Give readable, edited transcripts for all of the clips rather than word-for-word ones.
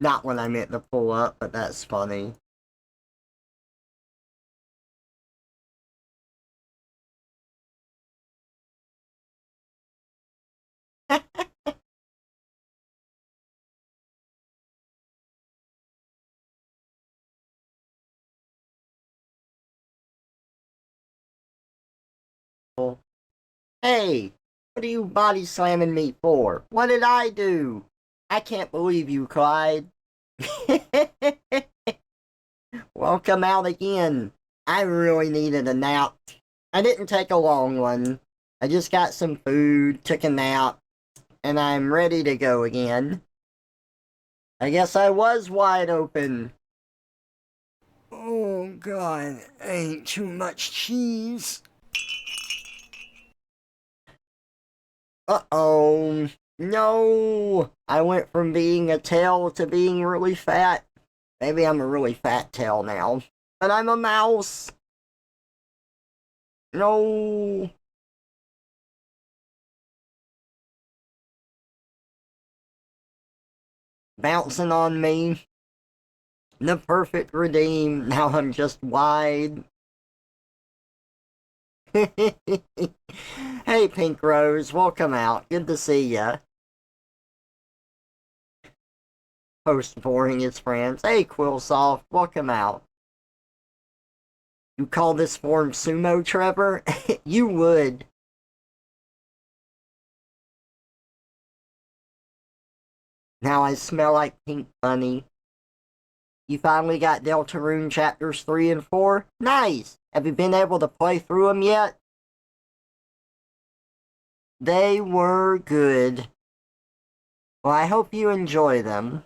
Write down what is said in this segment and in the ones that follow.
Not when I meant to pull up, but that's funny. Hey, what are you body slamming me for? What did I do? I can't believe you, Clyde. Welcome out again. I really needed a nap. I didn't take a long one. I just got some food, took a nap, and I'm ready to go again. I guess I was wide open. Oh god, I ate too much cheese. Uh-oh. No! I went from being a tail to being really fat. Maybe I'm a really fat tail now. But I'm a mouse! No! Bouncing on me. The perfect redeem. Now I'm just wide. Hey, Pink Rose. Welcome out. Good to see ya. Post boring his friends. Hey, Quillsoft. Welcome out. You call this form sumo, Trevor? You would. Now I smell like pink bunny. You finally got Deltarune chapters 3 and 4? Nice! Have you been able to play through them yet? They were good. Well, I hope you enjoy them.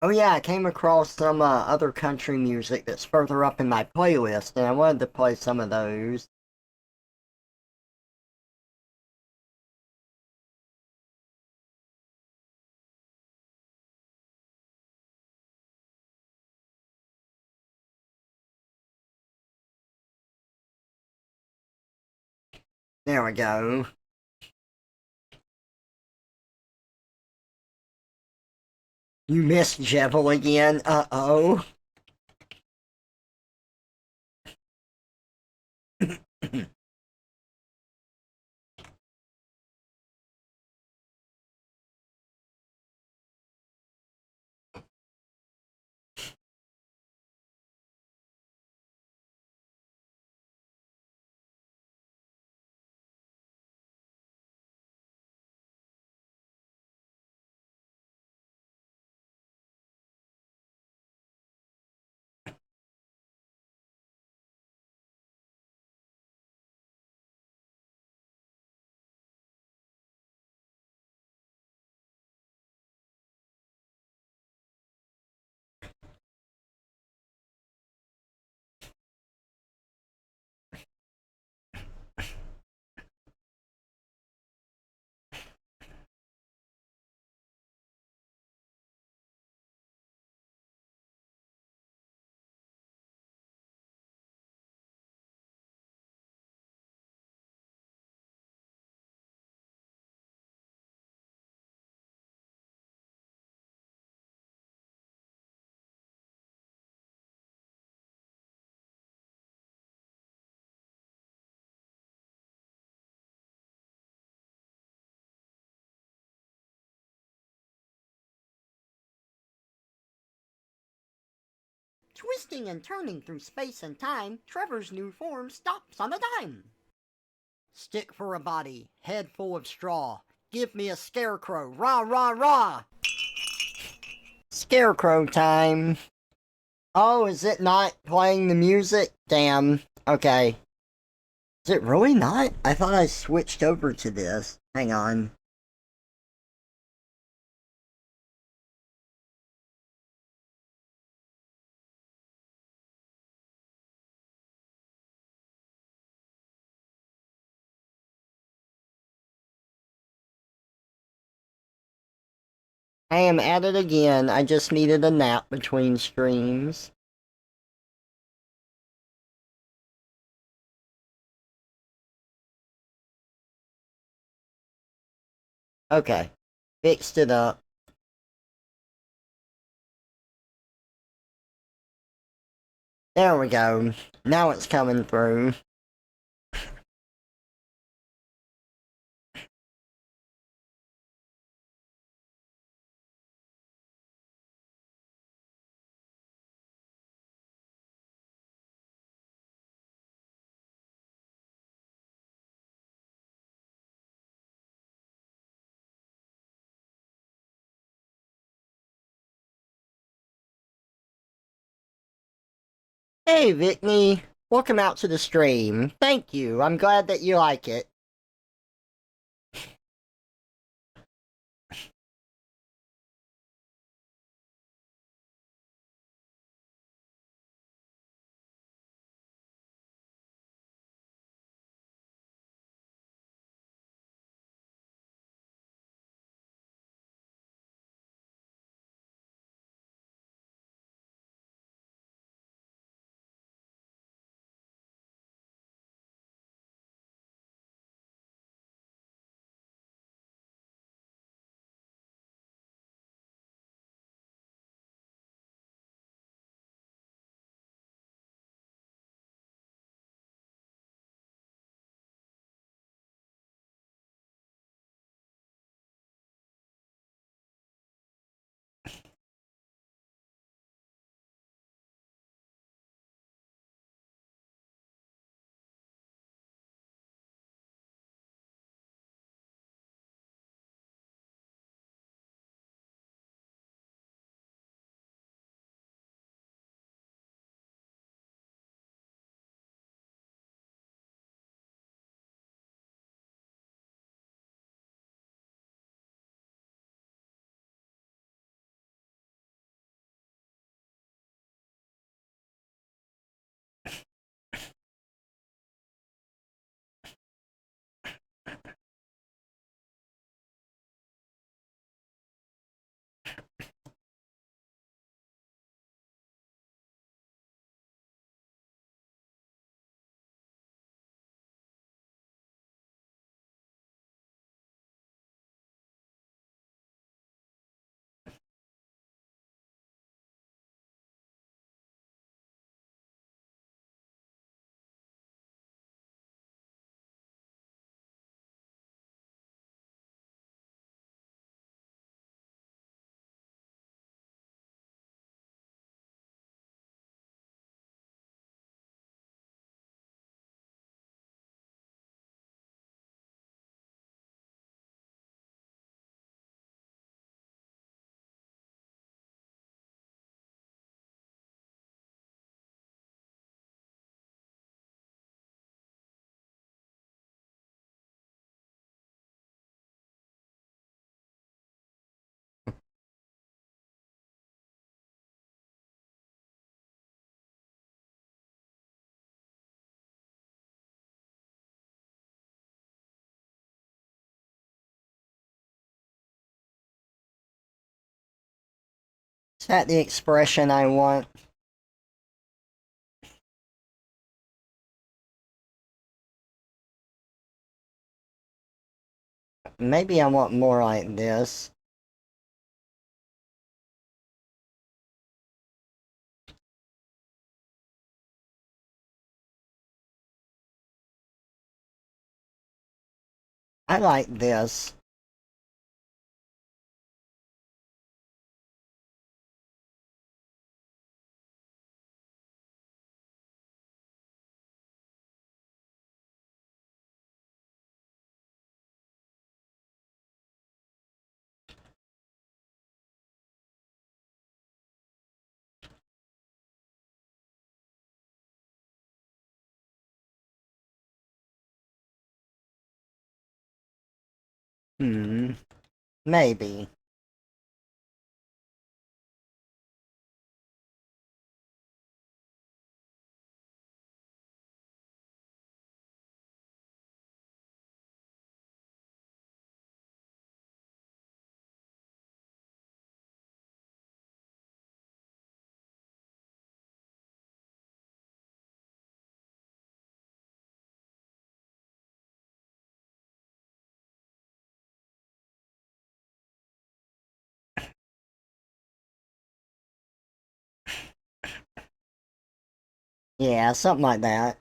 Oh yeah, I came across some other country music that's further up in my playlist, and I wanted to play some of those. There we go. You missed Jevil again. Uh-oh. Twisting and turning through space and time, Trevor's new form stops on a dime. Stick for a body, head full of straw. Give me a scarecrow, rah rah rah! Scarecrow time. Oh, is it not playing the music? Damn. Okay. Is it really not? I thought I switched over to this. Hang on. I am at it again. I just needed a nap between streams. Okay. Fixed it up. There we go. Now it's coming through. Hey, Vickney. Welcome out to the stream. Thank you. I'm glad that you like it. Is that the expression I want? Maybe I want more like this. I like this. Maybe. Yeah, something like that.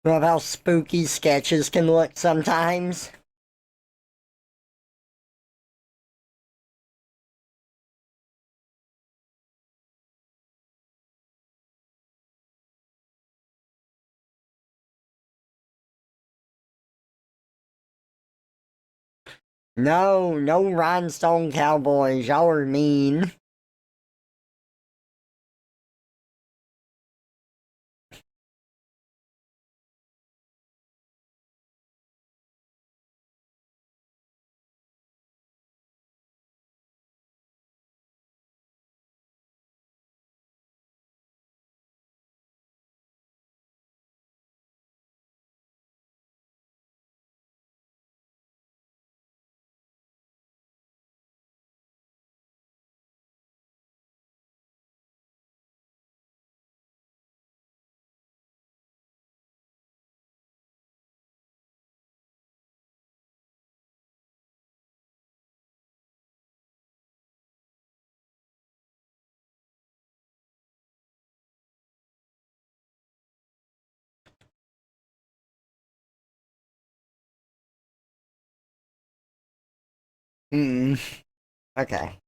Love how spooky sketches can look sometimes. No, no rhinestone cowboys. Y'all are mean. Hmm. Okay.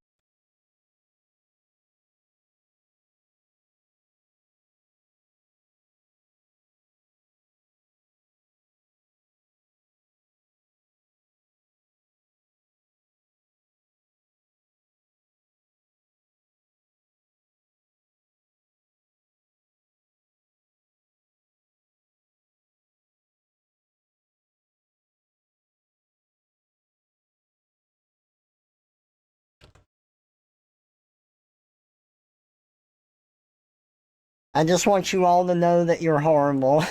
I just want you all to know that you're horrible.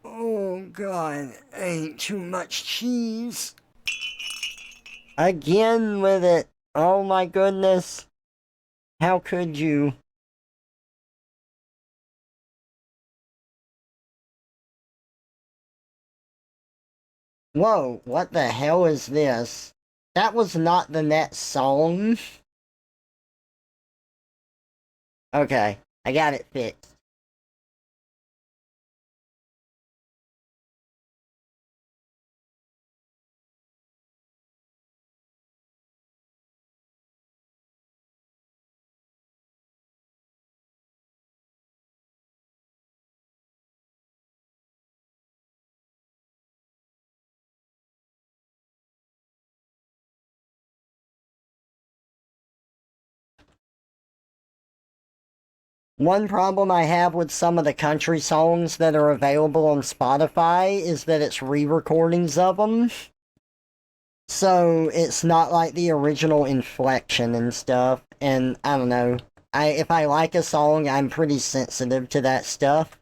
Oh, God. I ate too much cheese. Again with it. Oh, my goodness. How could you? Whoa, what the hell is this? That was not the next song. Okay, I got it fixed. One problem I have with some of the country songs that are available on Spotify is that it's re-recordings of them. So it's not like the original inflection and stuff. And I don't know. If I like a song, I'm pretty sensitive to that stuff.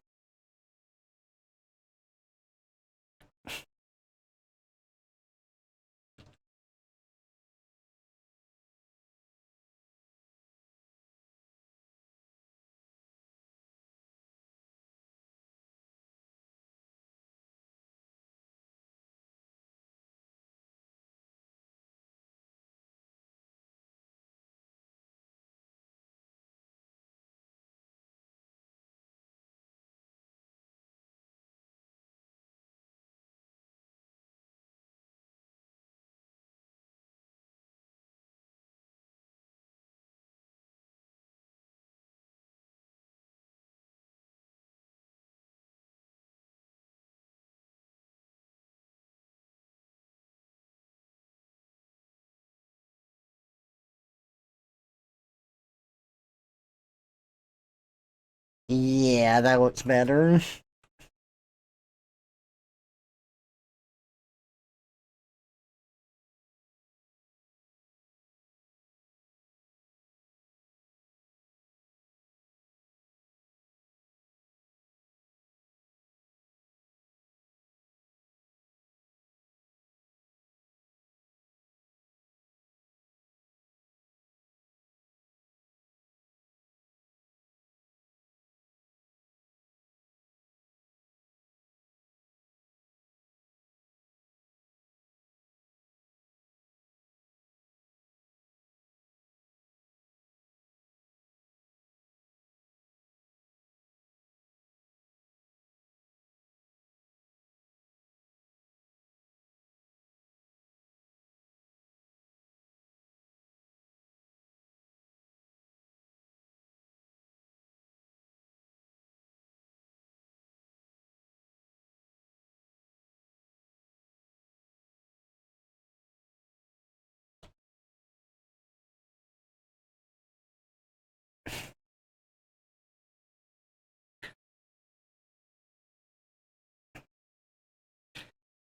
Yeah, that looks better.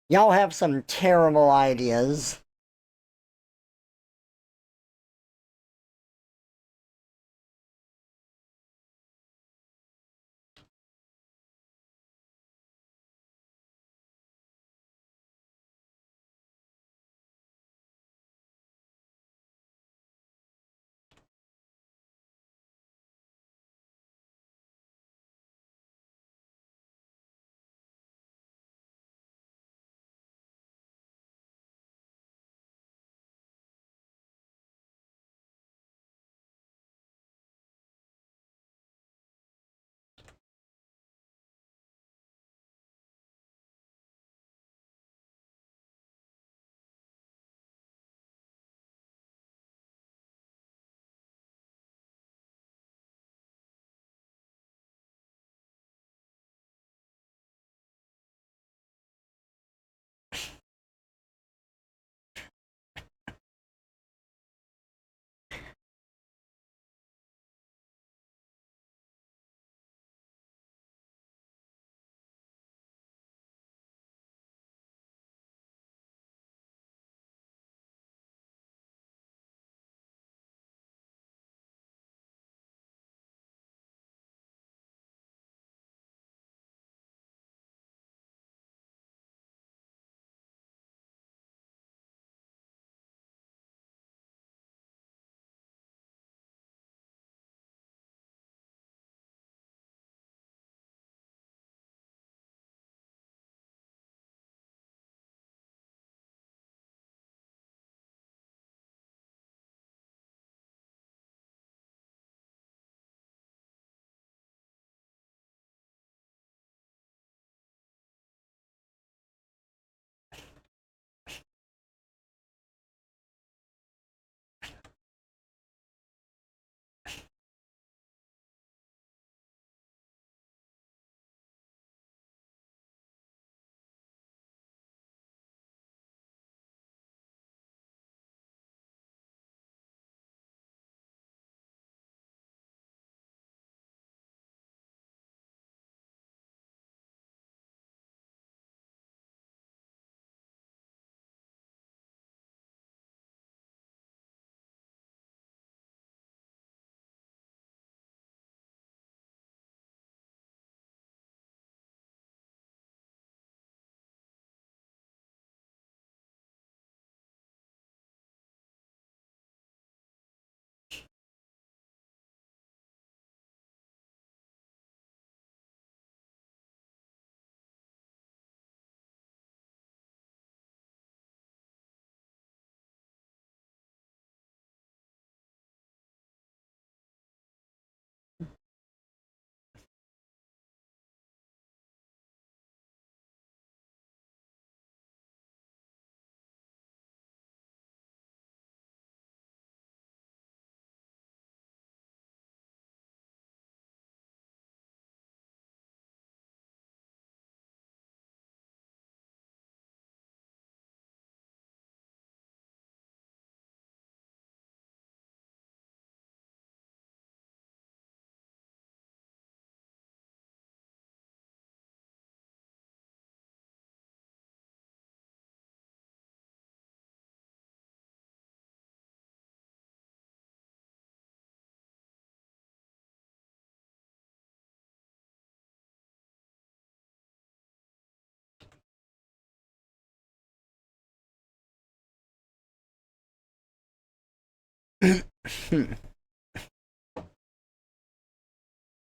Y'all have some terrible ideas.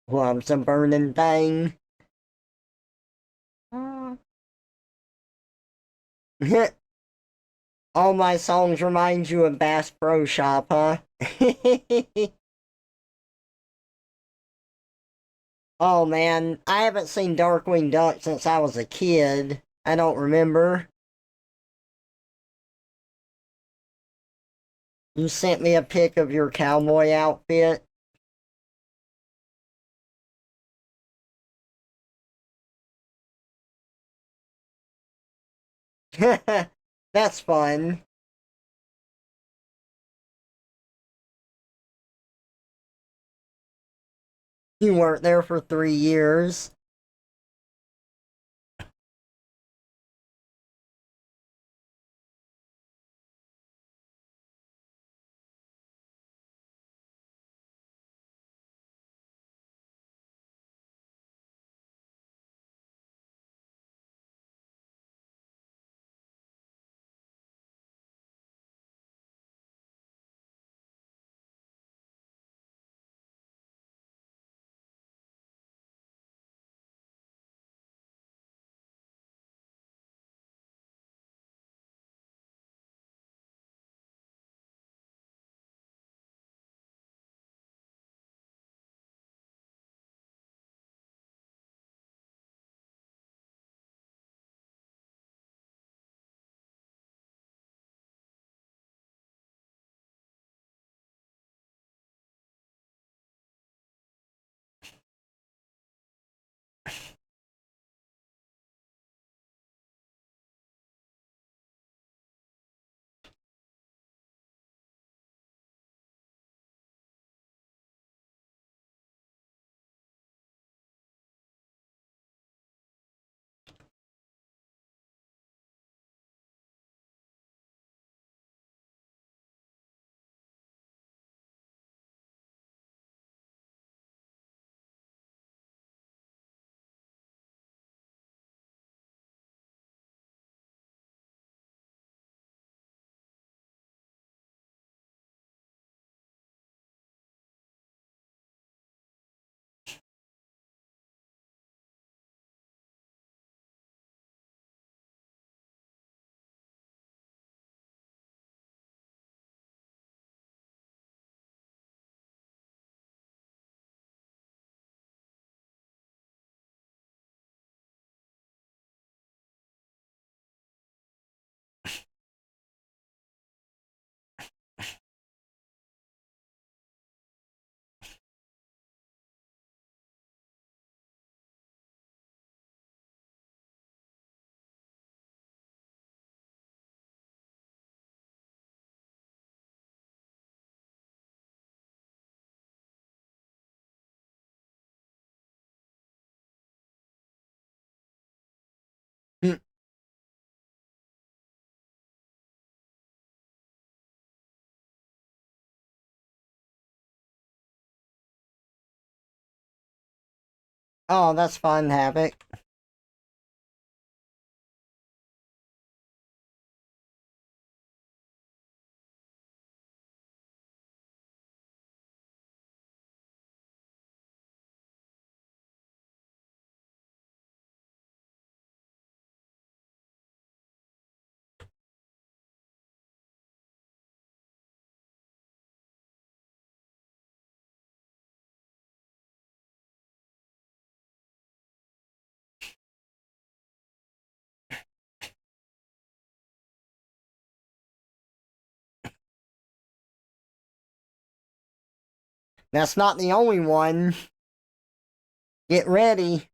Loves a burning thing. Uh. All my songs remind you of Bass Pro Shop, huh? Oh man, I haven't seen Darkwing Duck since I was a kid. I don't remember. You sent me a pic of your cowboy outfit. That's fun. You weren't there for 3 years. Oh, that's fun, Havoc. That's not the only one. Get ready.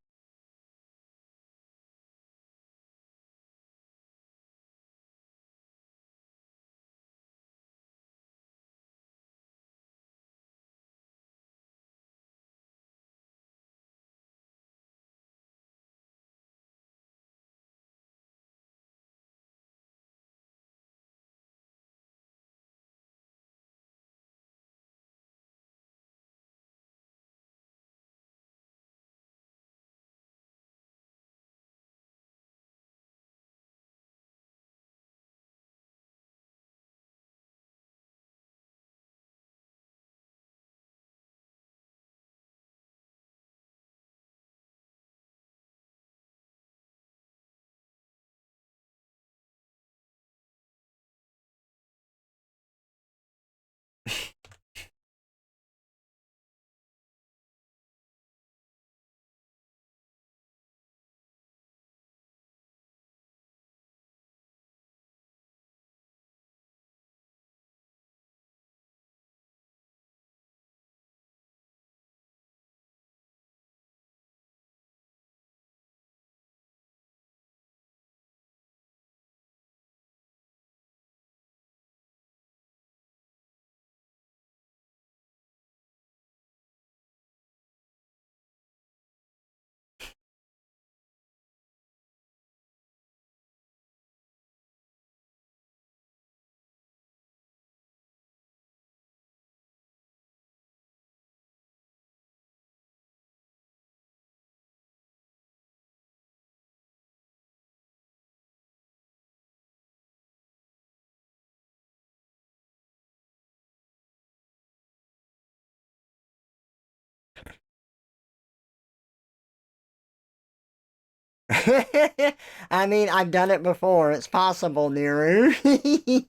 I mean, I've done it before. It's possible, Niru.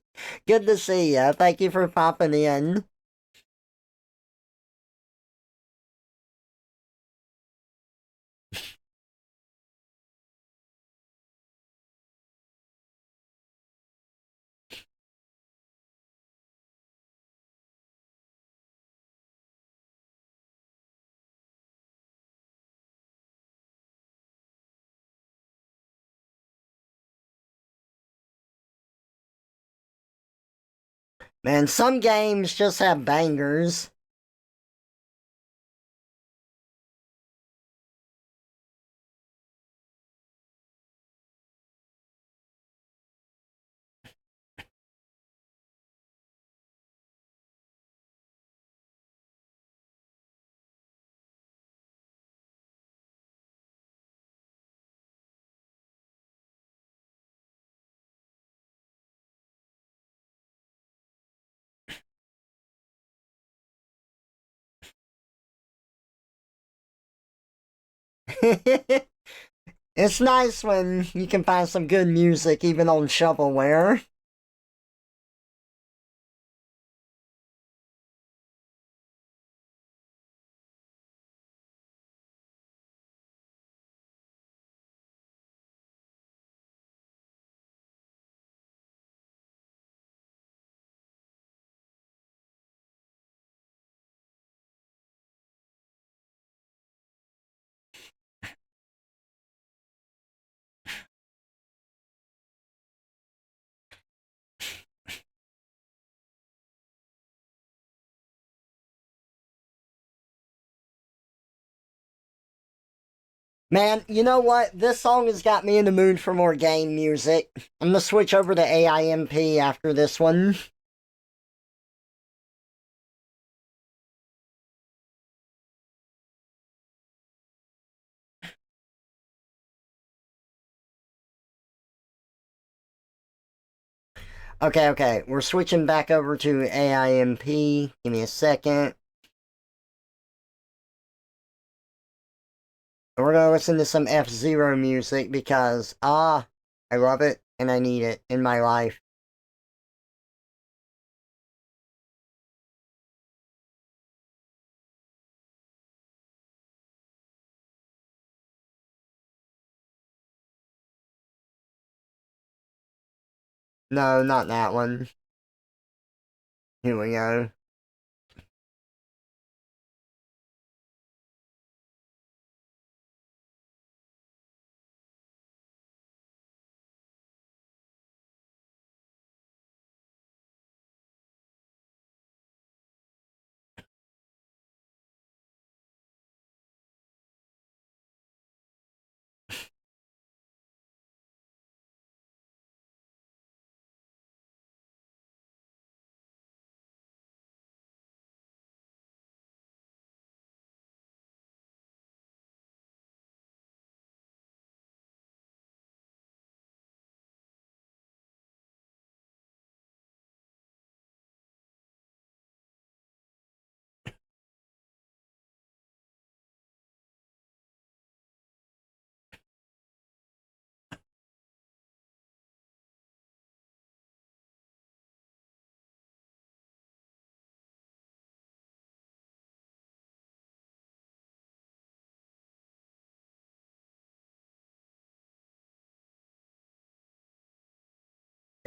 Good to see you. Thank you for popping in. Man, some games just have bangers. It's nice when you can find some good music even on shovelware. Man, you know what? This song has got me in the mood for more game music. I'm gonna switch over to AIMP after this one. Okay, okay, we're switching back over to AIMP. Give me a second. We're gonna listen to some F-Zero music because, I love it and I need it in my life. No, not that one. Here we go.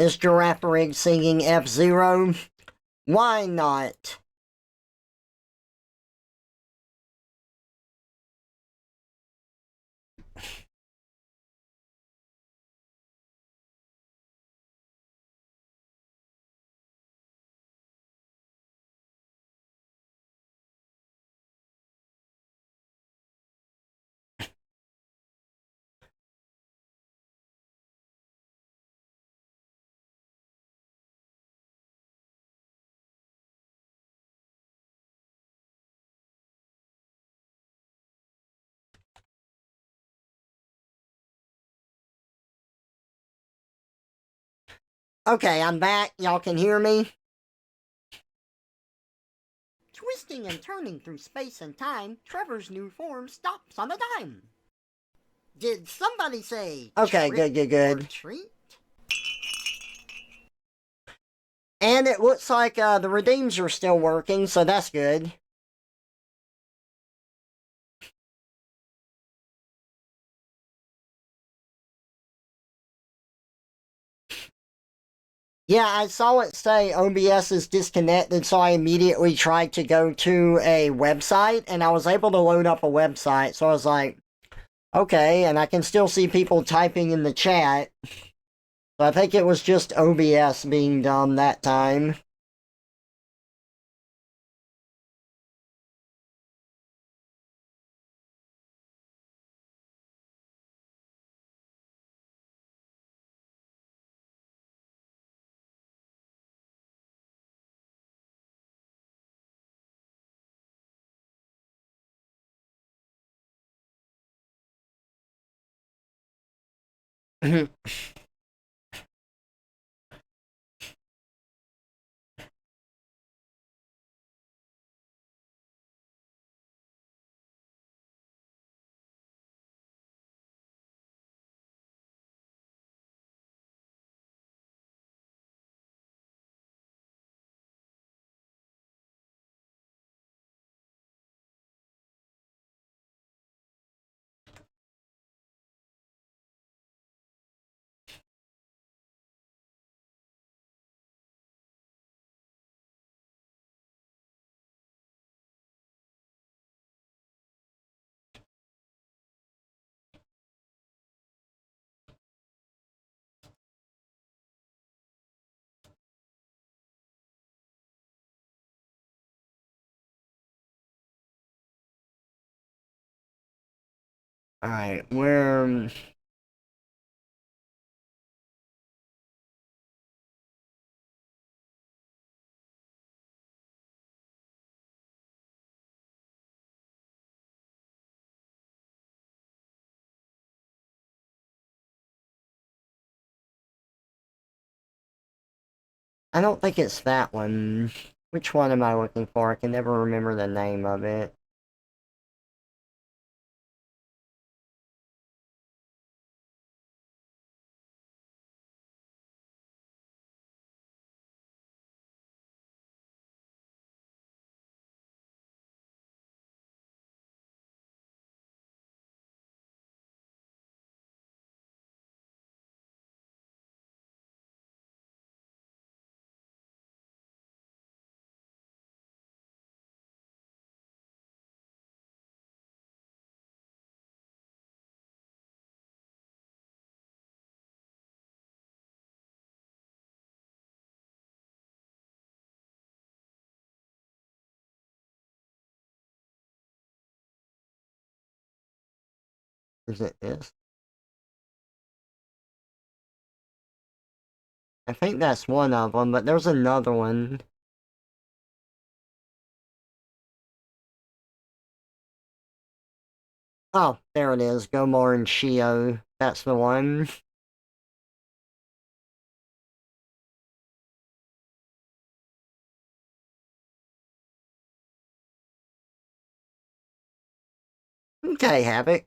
Is Giraffe Rig singing F-Zero? Why not? Okay, I'm back. Y'all can hear me? Twisting and turning through space and time, Trevor's new form stops on a dime. Did somebody say okay, good, good, good. Treat? And it looks like the redeems are still working, so that's good. Yeah, I saw it say OBS is disconnected, so I immediately tried to go to a website, and I was able to load up a website, so I was like, okay, and I can still see people typing in the chat. So I think it was just OBS being done that time. Alright, where... I don't think it's that one. Which one am I looking for? I can never remember the name of it. Is it this? I think that's one of them, but there's another one. Oh, there it is. Gomor and Shio. That's the one. Okay, Havoc.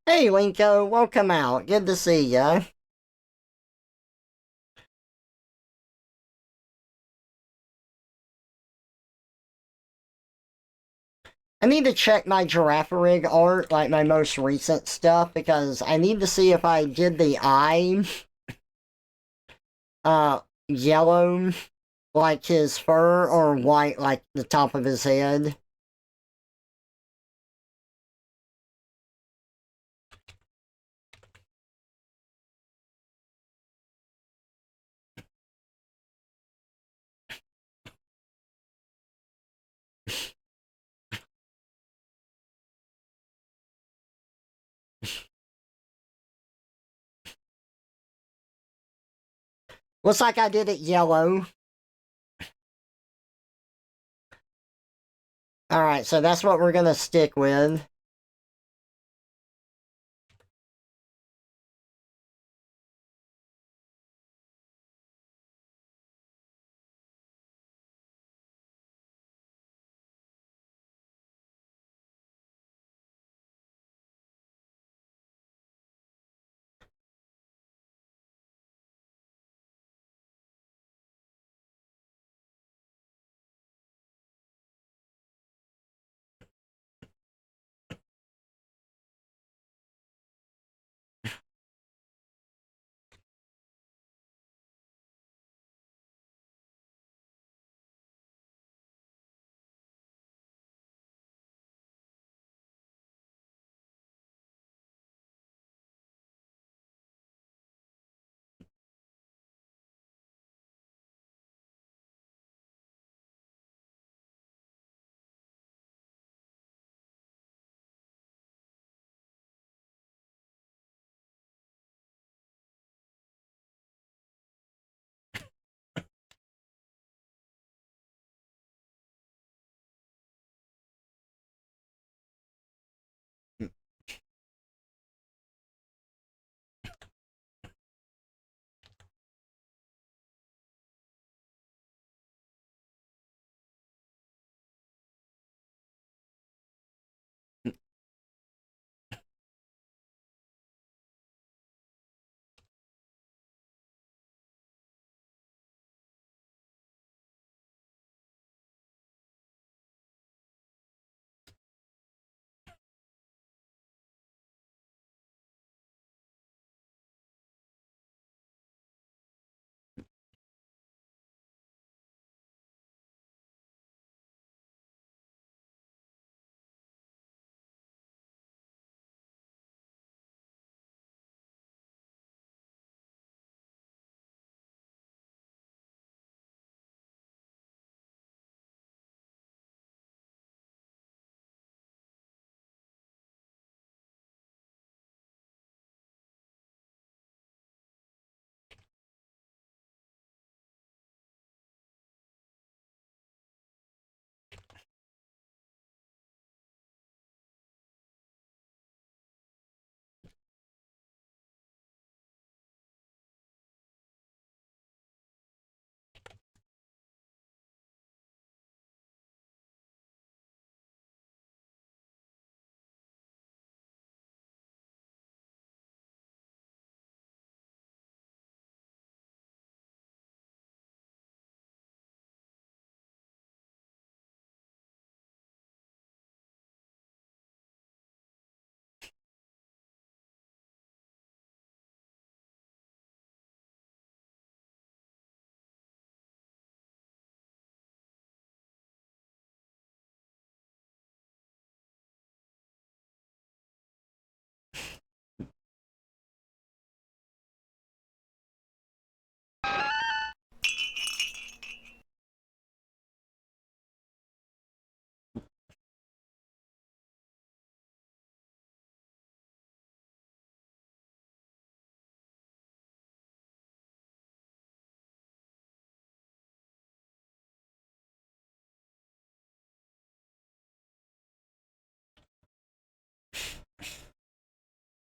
Hey, Linko, welcome out. Good to see ya. I need to check my Giraffe Rig art, like my most recent stuff, because I need to see if I did the eye, yellow, like his fur, or white, like the top of his head. Looks like I did it yellow. Alright, so that's what we're gonna stick with.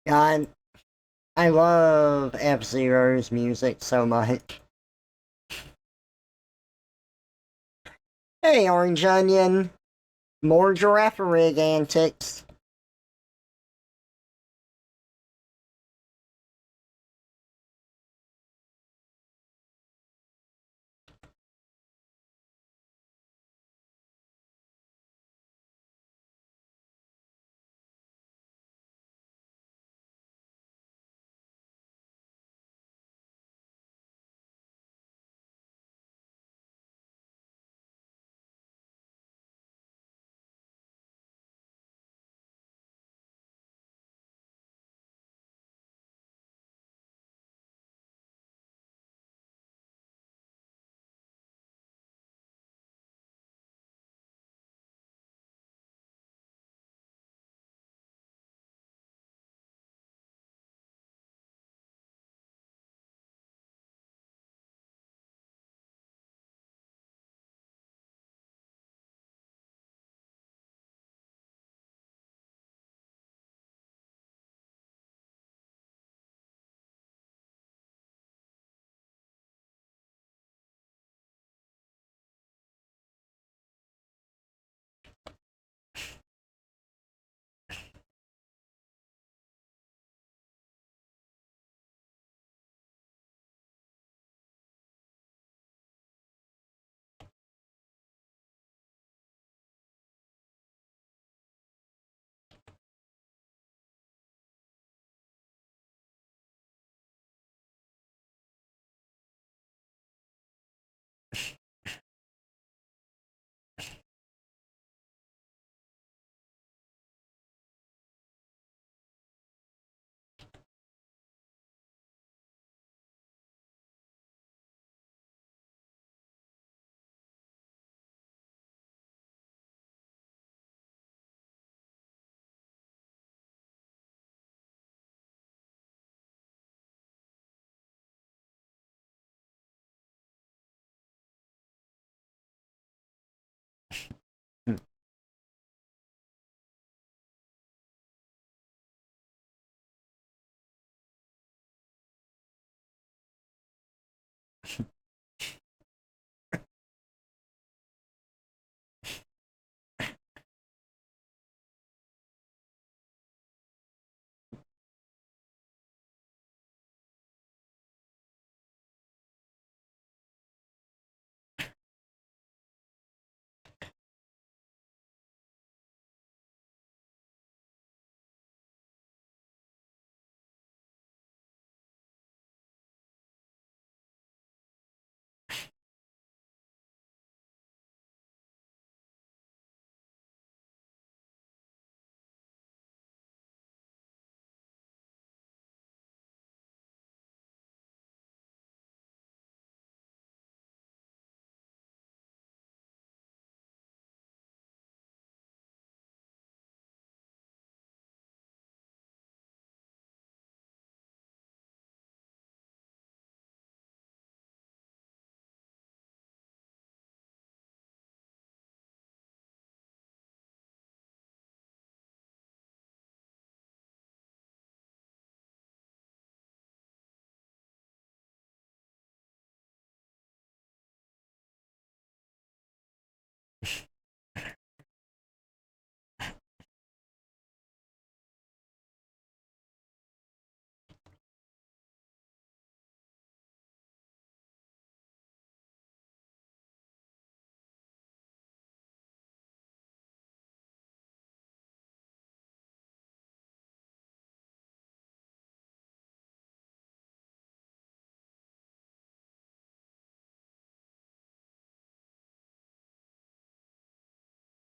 God, I love F-Zero's music so much. Hey, Orange Onion. More Giraffe Rig antics.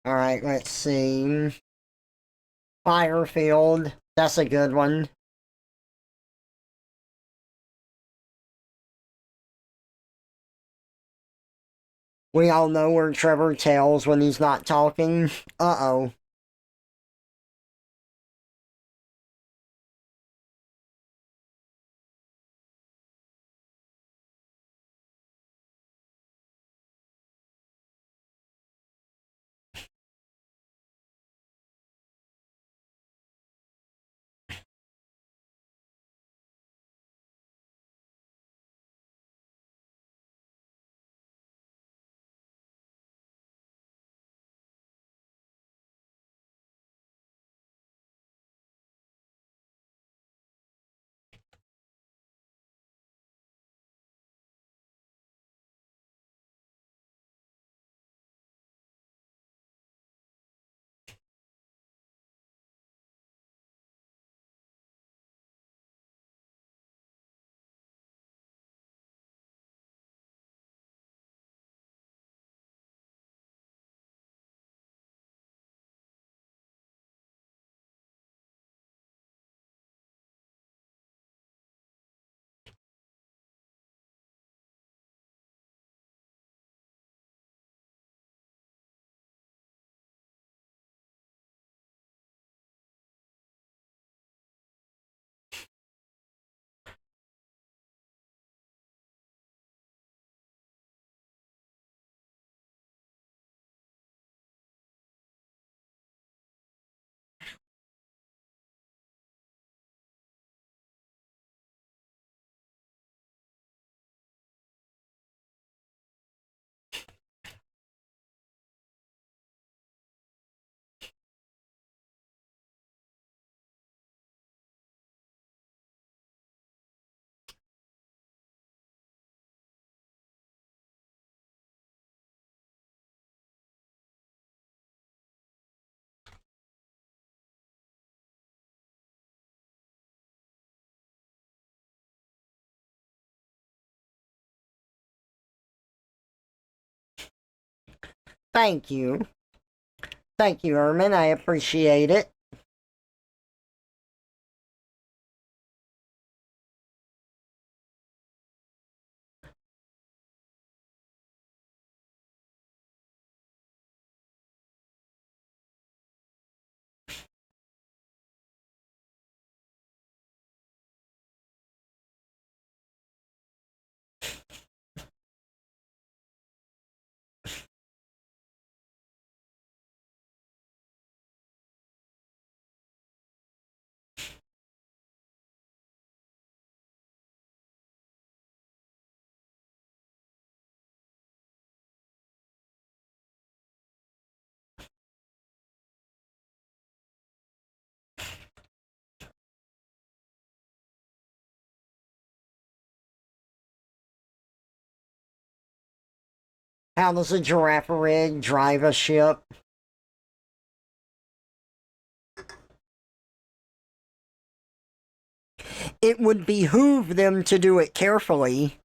Alright, let's see. Firefield. That's a good one. We all know where Trevor tells when he's not talking. Uh-oh. Thank you. Thank you, Ermin. I appreciate it. How does a giraffe rig drive a ship? It would behoove them to do it carefully.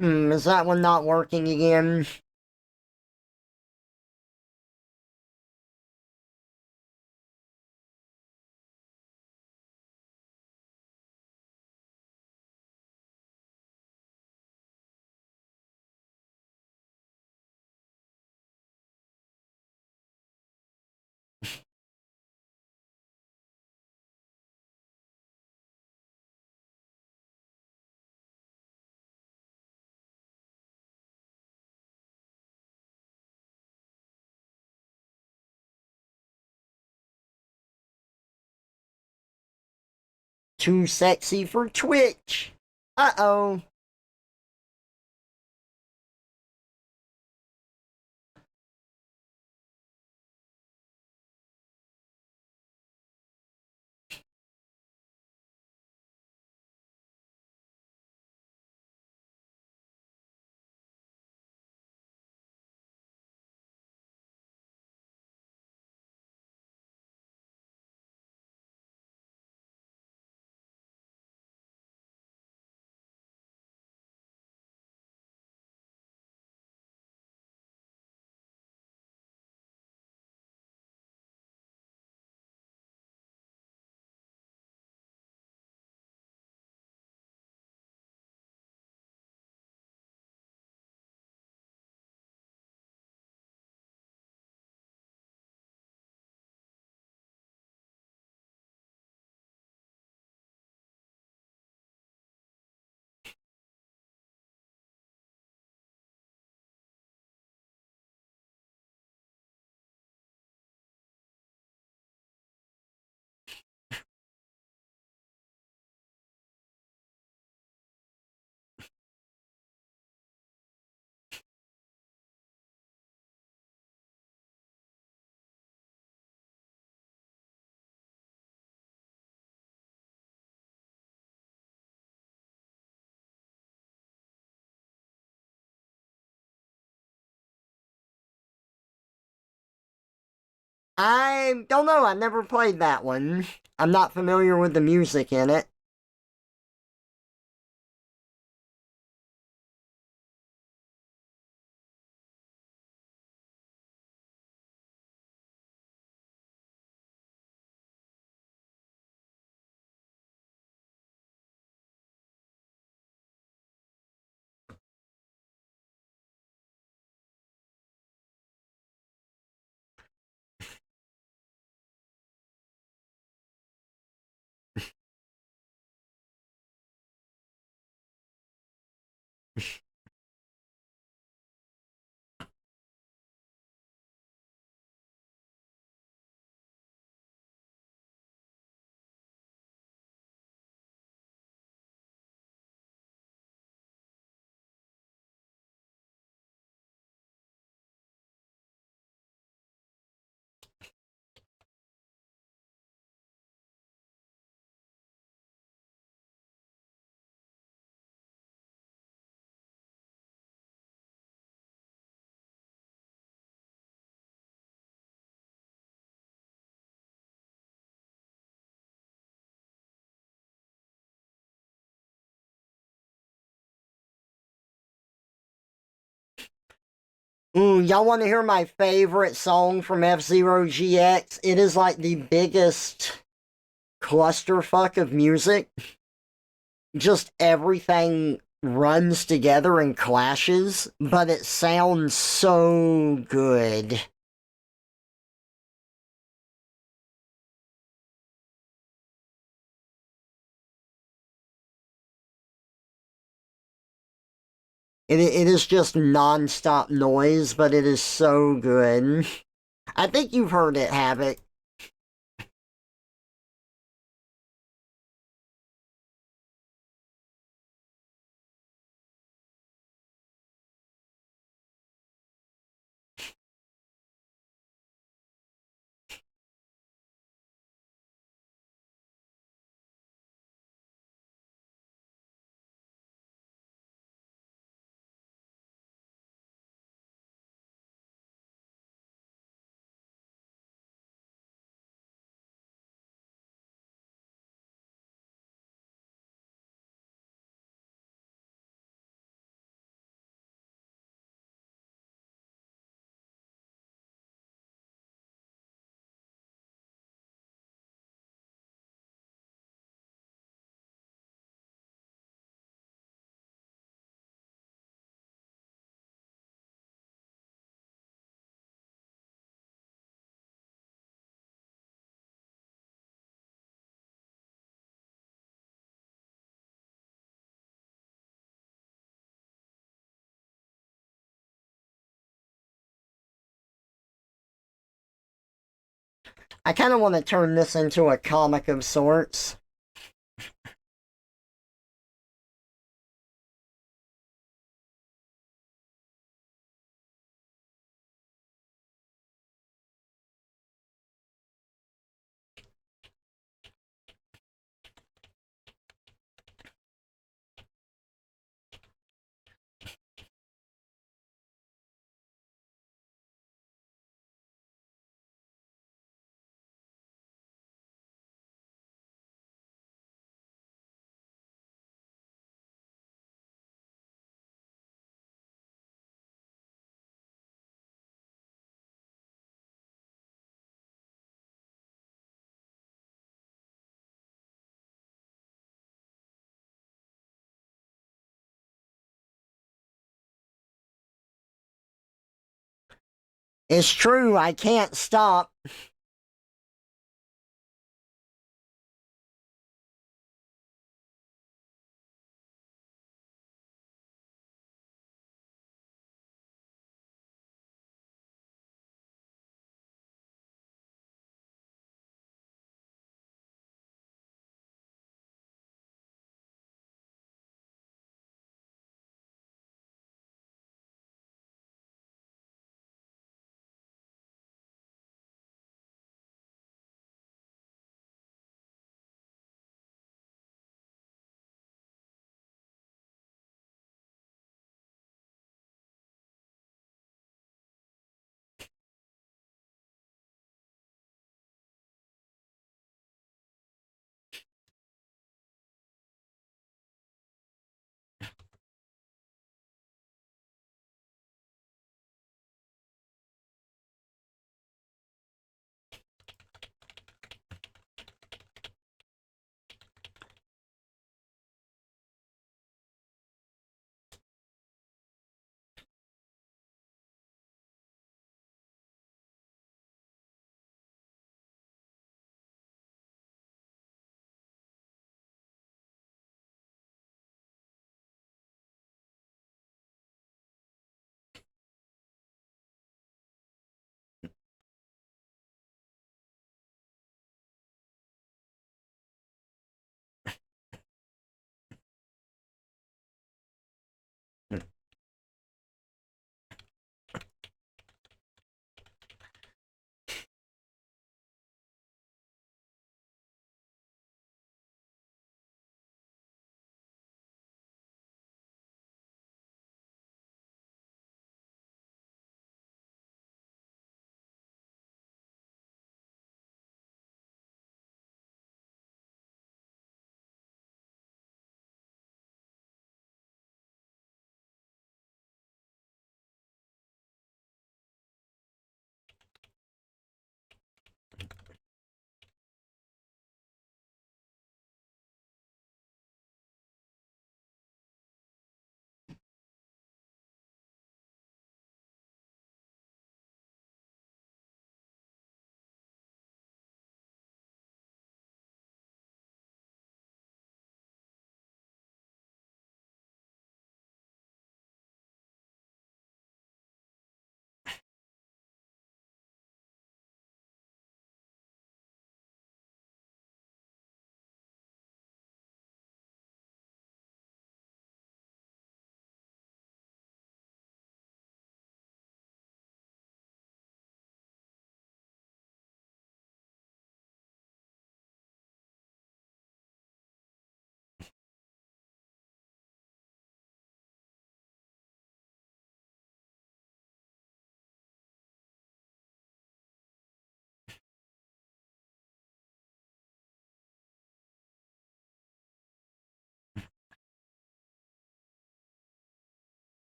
Is that one not working again? Too sexy for Twitch. Uh-oh. I don't know. I never played that one. I'm not familiar with the music in it. Ooh, y'all want to hear my favorite song from F-Zero GX? It is like the biggest clusterfuck of music. Just everything runs together and clashes, but it sounds so good. It is just non-stop noise, but it is so good. I think you've heard it, Havoc. I kind of want to turn this into a comic of sorts. It's true, I can't stop.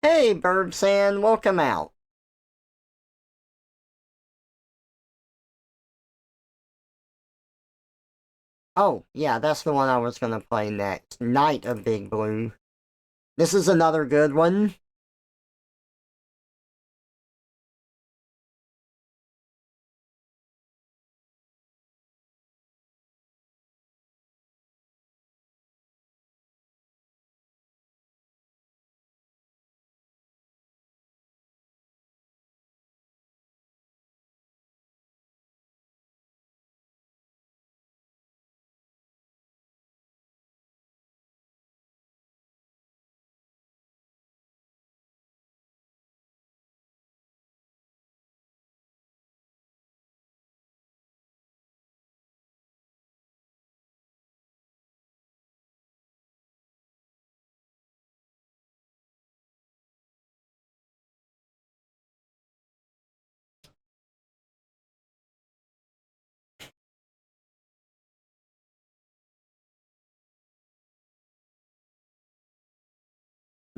Hey, Bird welcome out. Oh, yeah, that's the one I was gonna play next. Night of Big Blue. This is another good one.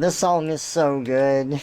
This song is so good.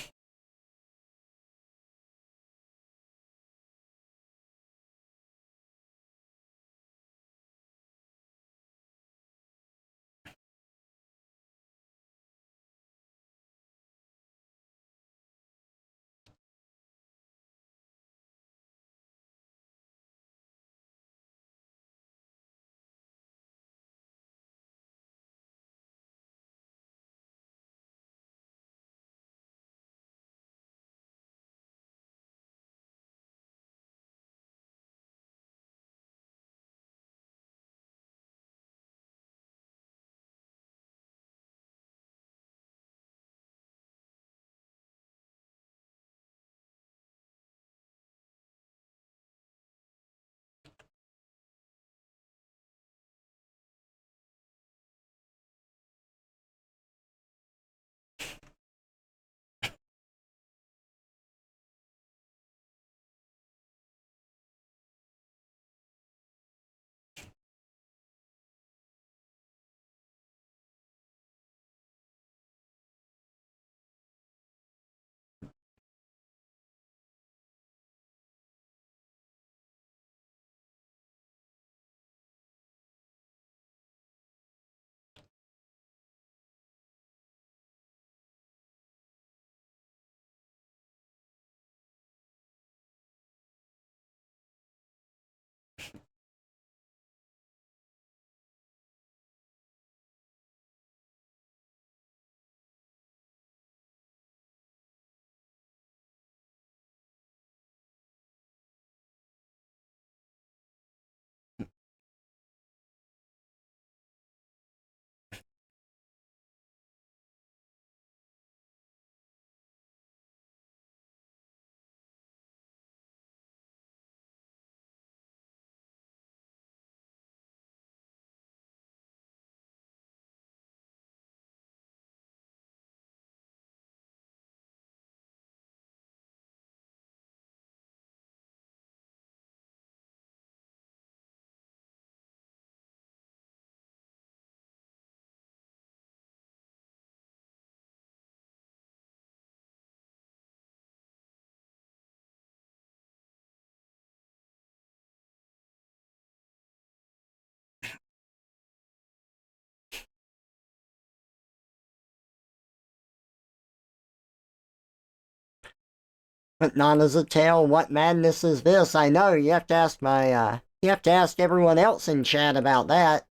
But not as a tale. What madness is this? I know you have to ask you have to ask everyone else in chat about that.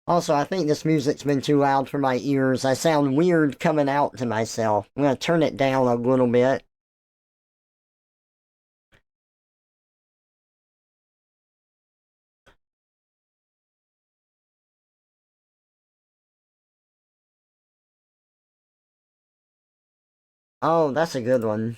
Also, I think this music's been too loud for my ears. I sound weird coming out to myself. I'm gonna turn it down a little bit. Oh, that's a good one.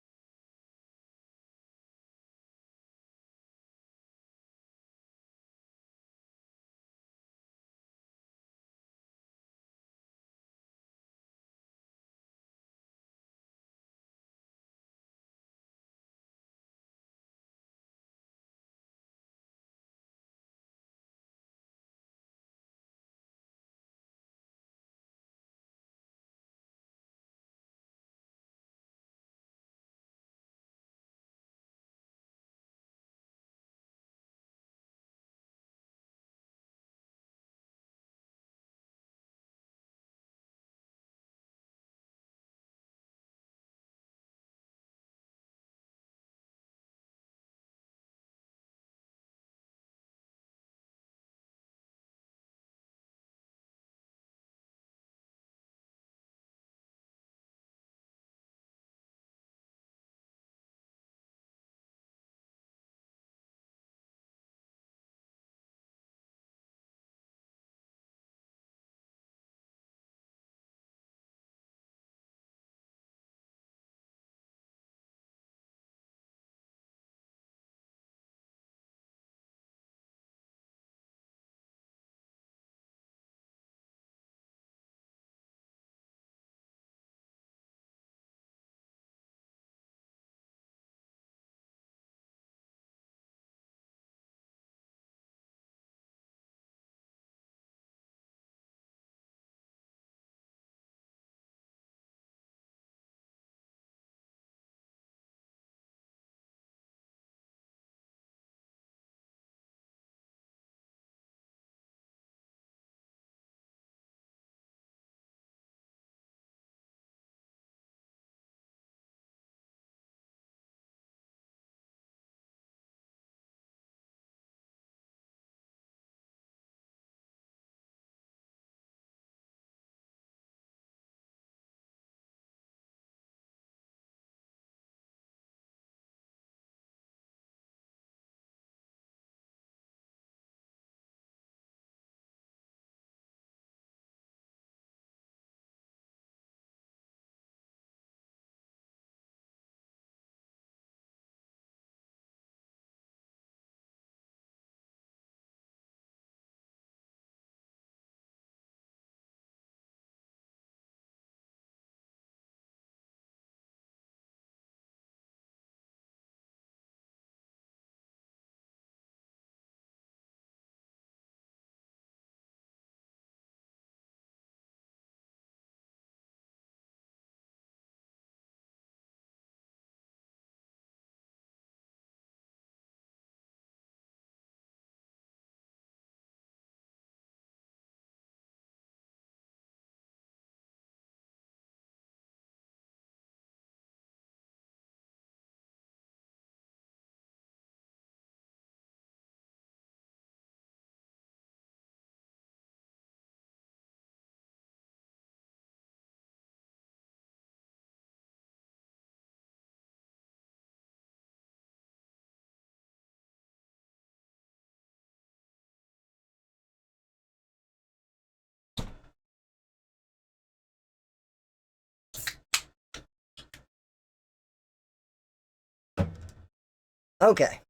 Okay.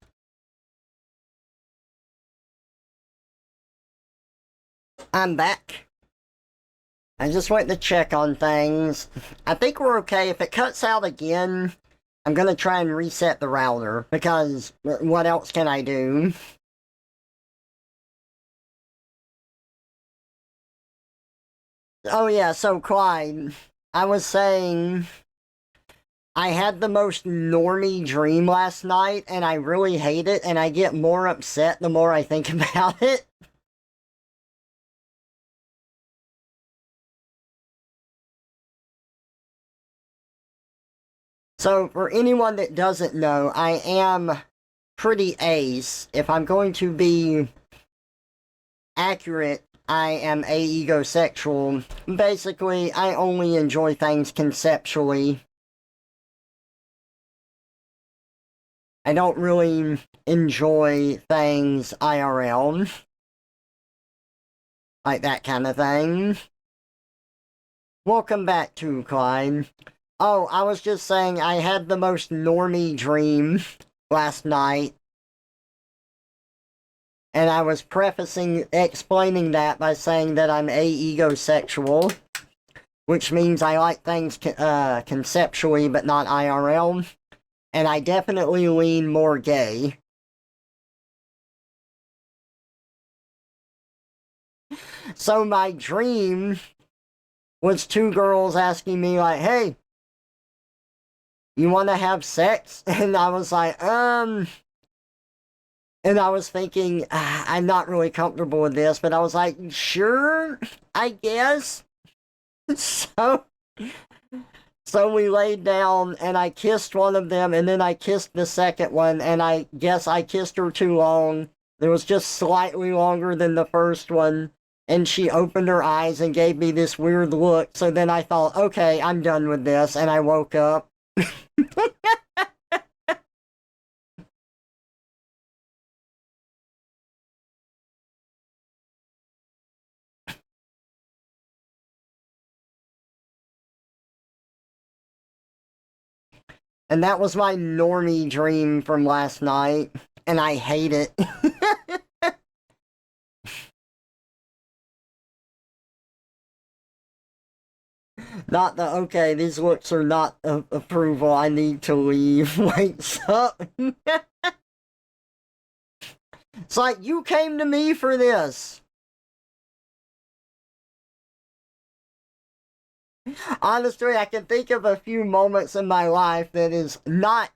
I'm back. I just went to check on things. I think we're okay. If it cuts out again, I'm gonna try and reset the router because what else can I do? Oh yeah, so Clyde, I was saying I had the most normie dream last night and I really hate it and I get more upset the more I think about it. So for anyone that doesn't know, I am pretty ace. If I'm going to be accurate, I am aegosexual. Basically, I only enjoy things conceptually. I don't really enjoy things IRL, like that kind of thing. Welcome back to Clyde. Oh, I was just saying I had the most normie dream last night, and I was explaining that by saying that I'm aegosexual, which means I like things conceptually but not IRL, and I definitely lean more gay. So my dream was two girls asking me like, "Hey, you want to have sex?" And I was like, and I was thinking, I'm not really comfortable with this, but I was like, sure, I guess. So, so we laid down and I kissed one of them and then I kissed the second one and I guess I kissed her too long. It was just slightly longer than the first one. And she opened her eyes and gave me this weird look. So then I thought, okay, I'm done with this. And I woke up. And that was my normie dream from last night. And I hate it. Not the, okay, these looks are not approval. I need to leave. Wakes up. It's like, you came to me for this. Honestly, I can think of a few moments in my life that is not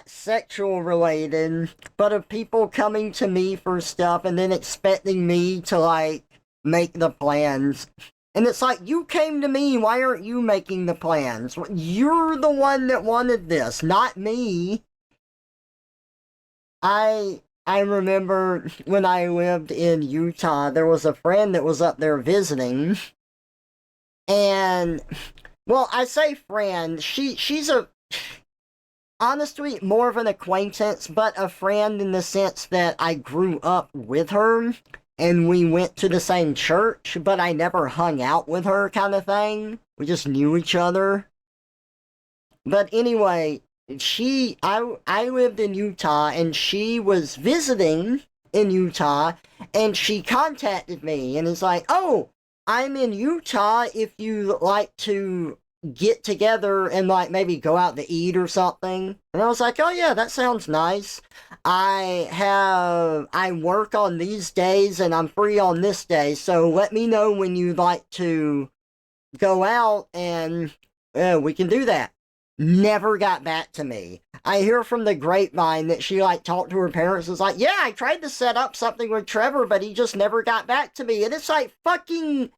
sexual related, but of people coming to me for stuff and then expecting me to like make the plans. And it's like, you came to me, why aren't you making the plans? You're the one that wanted this, not me. I remember when I lived in Utah, there was a friend that was up there visiting, and well, I say friend, she's a honestly more of an acquaintance, but a friend in the sense that I grew up with her and we went to the same church, but I never hung out with her kind of thing. We just knew each other. But anyway, I lived in Utah and she was visiting in Utah and she contacted me and is like, "Oh, I'm in Utah if you like to get together and like maybe go out to eat or something." And I was like, "Oh yeah, that sounds nice. I work on these days and I'm free on this day, so let me know when you'd like to go out and we can do that." Never got back to me. I hear from the grapevine that she like talked to her parents and was like, "Yeah, I tried to set up something with Trevor, but he just never got back to me." And it's like, fucking,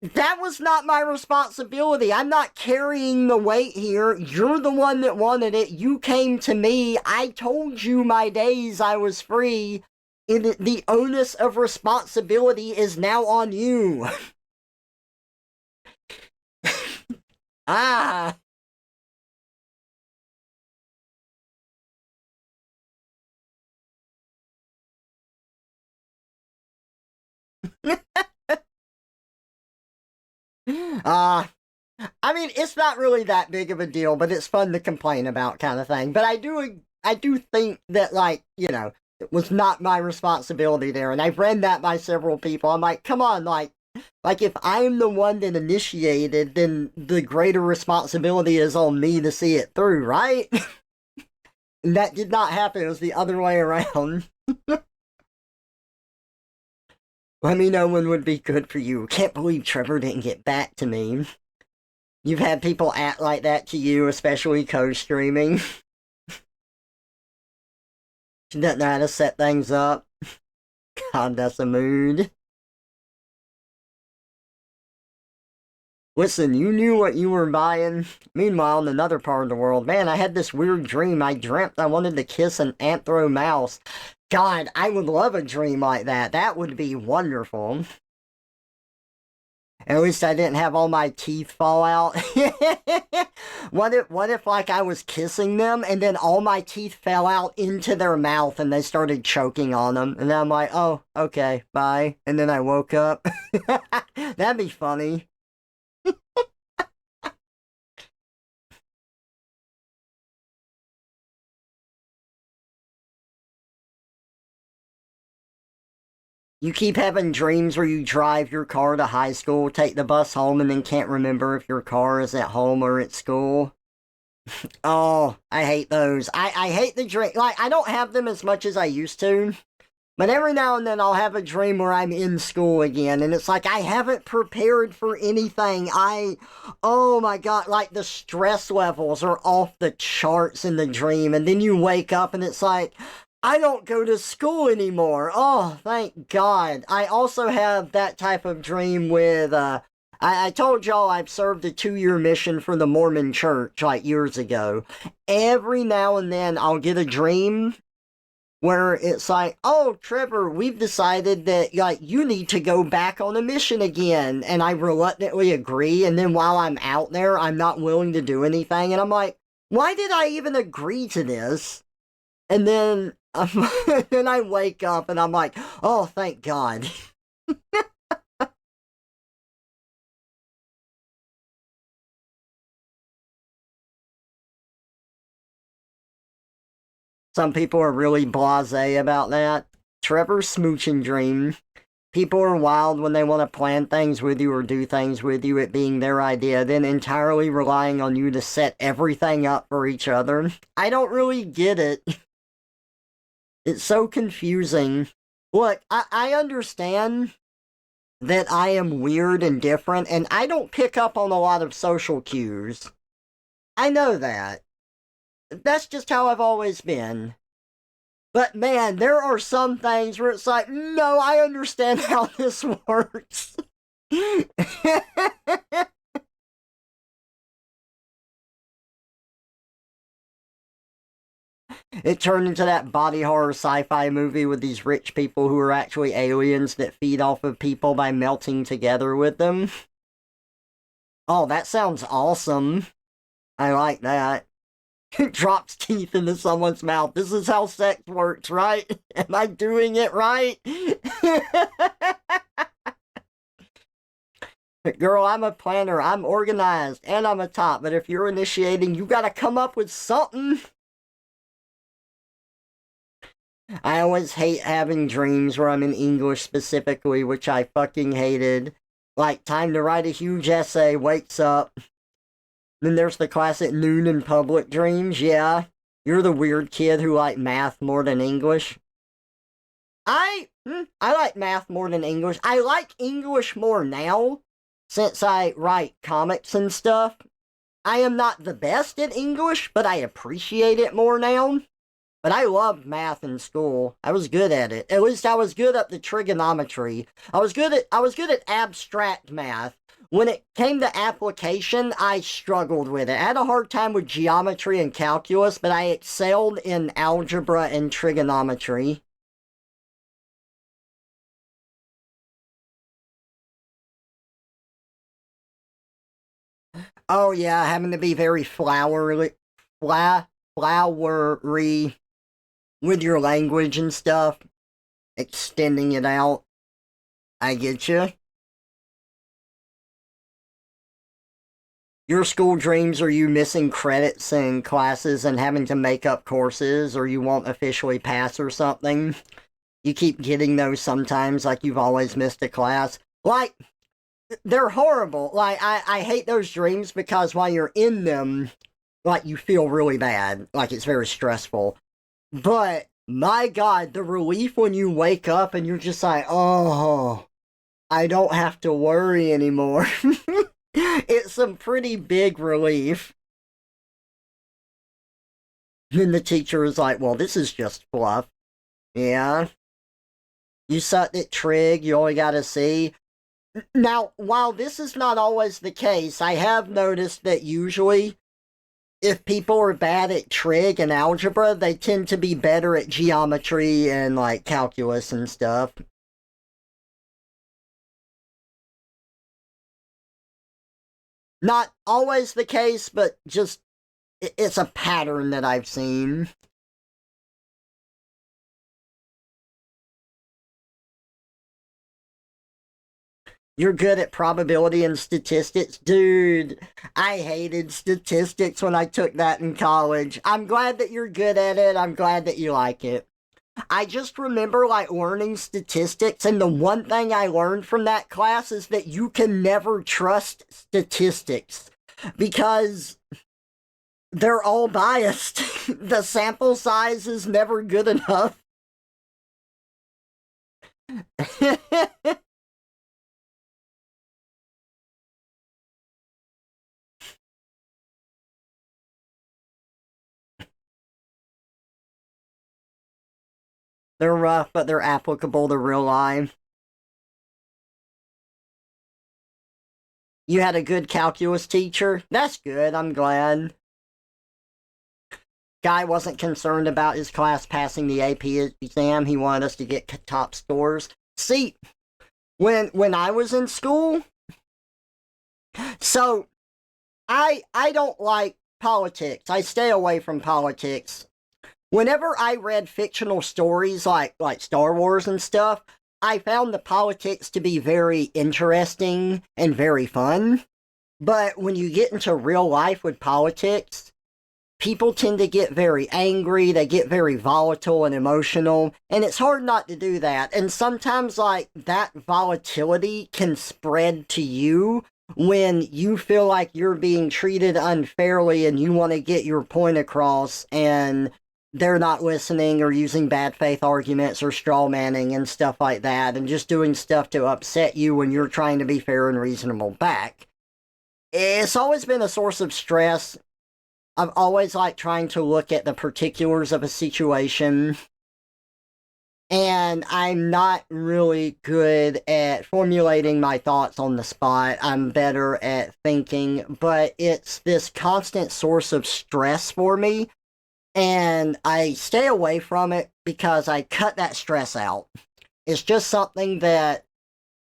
that was not my responsibility. I'm not carrying the weight here. You're the one that wanted it. You came to me. I told you my days I was free. And the onus of responsibility is now on you. Ah. Ah. I mean, it's not really that big of a deal, but it's fun to complain about, kind of thing. But I do. I do think that, like, you know, it was not my responsibility there. And I've read that by several people. I'm like, come on, like if I'm the one that initiated, then the greater responsibility is on me to see it through, right? And that did not happen. It was the other way around. Let me know when would be good for you. Can't believe Trevor didn't get back to me. You've had people act like that to you, especially co-streaming. She doesn't know how to set things up. God, that's a mood. Listen, you knew what you were buying. Meanwhile, in another part of the world, man, I had this weird dream. I dreamt I wanted to kiss an anthro mouse. God, I would love a dream like that. That would be wonderful. At least I didn't have all my teeth fall out. What if like I was kissing them and then all my teeth fell out into their mouth and they started choking on them and I'm like, "Oh, okay, bye." And then I woke up. That'd be funny. You keep having dreams where you drive your car to high school, take the bus home, and then can't remember if your car is at home or at school. Oh, I hate those. I hate the dream. Like, I don't have them as much as I used to. But every now and then I'll have a dream where I'm in school again, and it's like I haven't prepared for anything. Oh my God, like the stress levels are off the charts in the dream, and then you wake up and it's like, I don't go to school anymore. Oh, thank God. I also have that type of dream with, I told y'all I've served a 2-year mission for the Mormon church like years ago. Every now and then I'll get a dream where it's like, oh, Trevor, we've decided that like you need to go back on a mission again, and I reluctantly agree. And then while I'm out there, I'm not willing to do anything, and I'm like, why did I even agree to this? And then, then I wake up and I'm like, oh, thank God. Some people are really blasé about that. Trevor's smooching dream. People are wild when they want to plan things with you or do things with you, it being their idea, then entirely relying on you to set everything up for each other. I don't really get it. It's so confusing. Look, I understand that I am weird and different, and I don't pick up on a lot of social cues. I know that. That's just how I've always been. But man, there are some things where it's like, no, I understand how this works. It turned into that body horror sci-fi movie with these rich people who are actually aliens that feed off of people by melting together with them. Oh, that sounds awesome. I like that. It drops teeth into someone's mouth. This is how sex works, right? Am I doing it right? Girl, I'm a planner. I'm organized. And I'm a top. But if you're initiating, you gotta come up with something. I always hate having dreams where I'm in English specifically, which I fucking hated. Like, time to write a huge essay, wakes up. Then there's the classic noon in public dreams. Yeah, you're the weird kid who like math more than English. I like math more than English. I like English more now since I write comics and stuff. I am not the best at English, but I appreciate it more now. But I loved math in school. I was good at it. At least I was good at the trigonometry. I was good at abstract math. When it came to application, I struggled with it. I had a hard time with geometry and calculus, but I excelled in algebra and trigonometry. Oh yeah, having to be very flowery with your language and stuff, extending it out. I get you. your school dreams are you missing credits in classes and having to make up courses, or you won't officially pass or something. You keep getting those sometimes, like you've always missed a class. Like, they're horrible. Like, I hate those dreams because while you're in them, like, you feel really bad. Like, it's very stressful. But, my God, the relief when you wake up and you're just like, oh, I don't have to worry anymore. It's some pretty big relief. And the teacher is like, well, this is just fluff. Yeah. You sucked at trig, you only got a C. Now, while this is not always the case, I have noticed that usually if people are bad at trig and algebra, they tend to be better at geometry and like calculus and stuff. Not always the case, but just it's a pattern that I've seen. You're good at probability and statistics. Dude, I hated statistics when I took that in college. I'm glad that you're good at it. I'm glad that you like it. I just remember like learning statistics, and the one thing I learned from that class is that you can never trust statistics because they're all biased. The sample size is never good enough. They're rough, but they're applicable to real life. You had a good calculus teacher? That's good, I'm glad. Guy wasn't concerned about his class passing the AP exam. He wanted us to get top scores. See, when I was in school, so I don't like politics. I stay away from politics. Whenever I read fictional stories like Star Wars and stuff, I found the politics to be very interesting and very fun. But when you get into real life with politics, people tend to get very angry, they get very volatile and emotional, and it's hard not to do that. And sometimes, like, that volatility can spread to you when you feel like you're being treated unfairly and you want to get your point across, and they're not listening or using bad faith arguments or straw manning and stuff like that, and just doing stuff to upset you when you're trying to be fair and reasonable back. It's always been a source of stress. I've always liked trying to look at the particulars of a situation, and I'm not really good at formulating my thoughts on the spot. I'm better at thinking, but it's this constant source of stress for me, and I stay away from it because I cut that stress out. It's just something that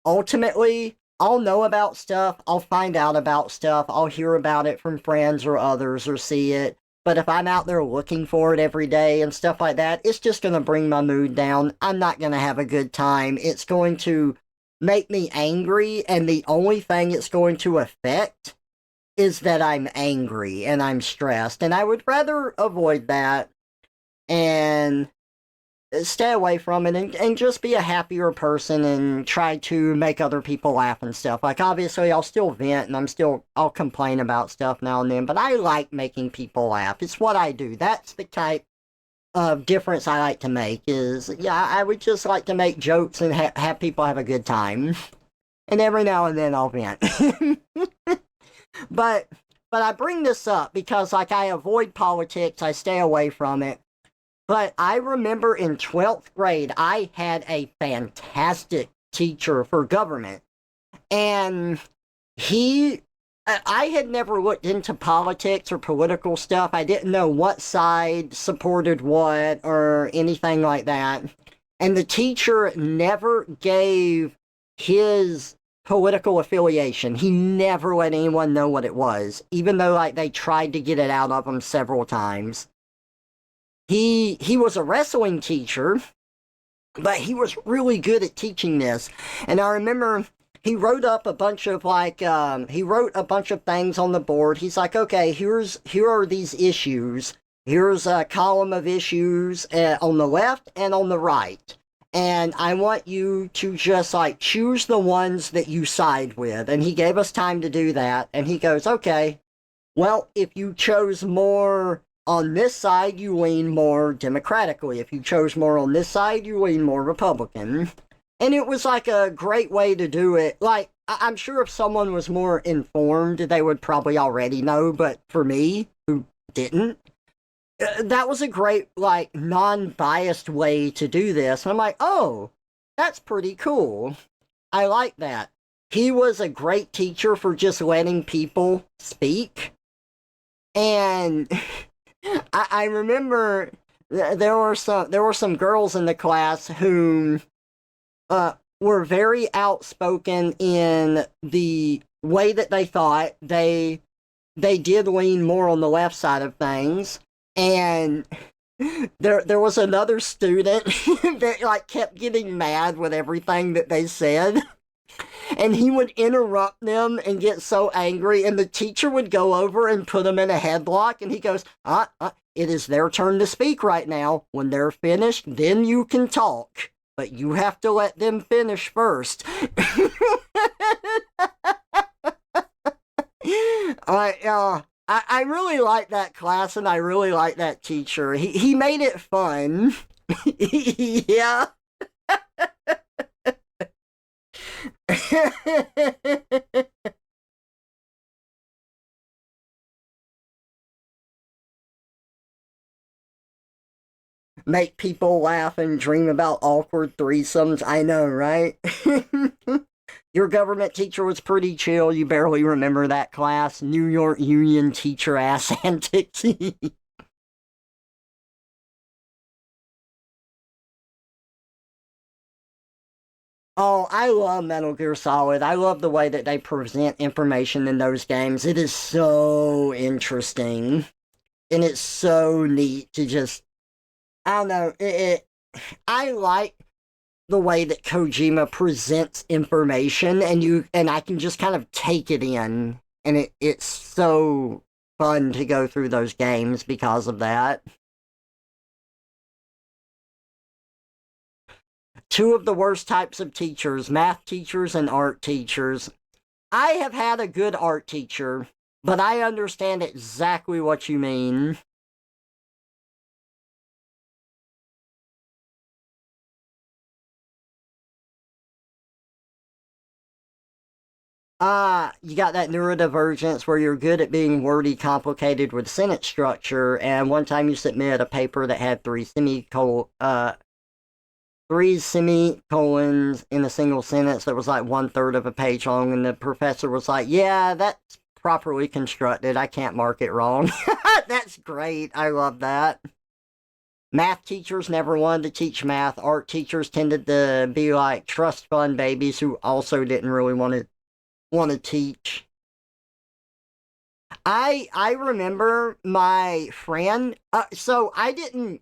ultimately I'll know about stuff, I'll find out about stuff, I'll hear about it from friends or others or see it. But if I'm out there looking for it every day and stuff like that, it's just going to bring my mood down. I'm not going to have a good time. It's going to make me angry, and the only thing it's going to affect is that I'm angry and I'm stressed. And I would rather avoid that and stay away from it, and just be a happier person and try to make other people laugh and stuff. Like, obviously, I'll still vent and I'll complain about stuff now and then, but I like making people laugh. It's what I do. That's the type of difference I like to make is, yeah, I would just like to make jokes and have people have a good time. And every now and then I'll vent. but, but I bring this up because, like, I avoid politics. I stay away from it. But I remember in 12th grade, I had a fantastic teacher for government. And I had never looked into politics or political stuff. I didn't know what side supported what or anything like that. And the teacher never gave his political affiliation. He never let anyone know what it was, even though like they tried to get it out of him several times. He was a wrestling teacher, but he was really good at teaching this. And I remember he wrote up a bunch of he wrote a bunch of things on the board. He's like, okay, here are these issues. Here's a column of issues on the left and on the right. And I want you to just like choose the ones that you side with. And he gave us time to do that. And he goes, okay, well, if you chose more on this side, you lean more Democratically. If you chose more on this side, you lean more Republican. And it was like a great way to do it. Like, I'm sure if someone was more informed, they would probably already know. But for me, who didn't, that was a great, like, non biased way to do this. And I'm like, oh, that's pretty cool. I like that. He was a great teacher for just letting people speak. And I remember there were some girls in the class who were very outspoken in the way that they thought. They did lean more on the left side of things, and there was another student that like kept getting mad with everything that they said. And he would interrupt them and get so angry, and the teacher would go over and put him in a headlock, and he goes, it is their turn to speak right now. When they're finished, then you can talk. But you have to let them finish first. I really like that class, and I really like that teacher. He made it fun. Yeah. Make people laugh and dream about awkward threesomes. I know, right? Your government teacher was pretty chill. You barely remember that class. New York Union teacher ass antics. Oh, I love Metal Gear Solid. I love the way that they present information in those games. It is so interesting. And it's so neat to just, I don't know, I like the way that Kojima presents information, and I can just kind of take it in, and it's so fun to go through those games because of that. Two of the worst types of teachers, math teachers and art teachers. I have had a good art teacher, but I understand exactly what you mean. You got that neurodivergence where you're good at being wordy, complicated with sentence structure, and one time you submitted a paper that had three semicolons in a single sentence that was like one third of a page long, and the professor was like, "Yeah, that's properly constructed. I can't mark it wrong." That's great. I love that. Math teachers never wanted to teach math. Art teachers tended to be like trust fund babies who also didn't really want to teach. I remember my friend. So I didn't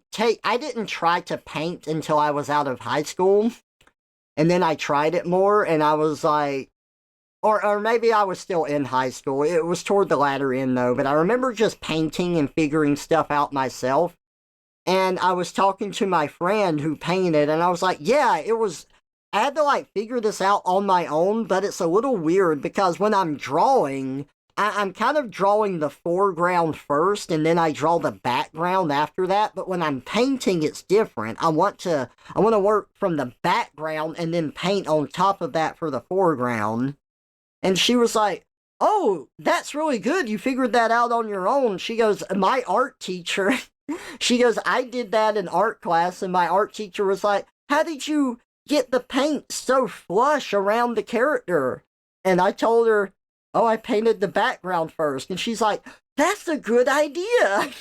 try to paint until I was out of high school, and then I tried it more, and I was like, or maybe I was still in high school. It was toward the latter end though, but I remember just painting and figuring stuff out myself. And I was talking to my friend who painted, and I was like, yeah, it was. I had to like figure this out on my own, but it's a little weird because when I'm drawing, I'm kind of drawing the foreground first, and then I draw the background after that. But when I'm painting, it's different. I want to work from the background and then paint on top of that for the foreground. And she was like, "Oh, that's really good. You figured that out on your own." She goes, "My art teacher," she goes, "I did that in art class, and my art teacher was like, how did you get the paint so flush around the character?" And I told her, "Oh, I painted the background first." And she's like, "That's a good idea."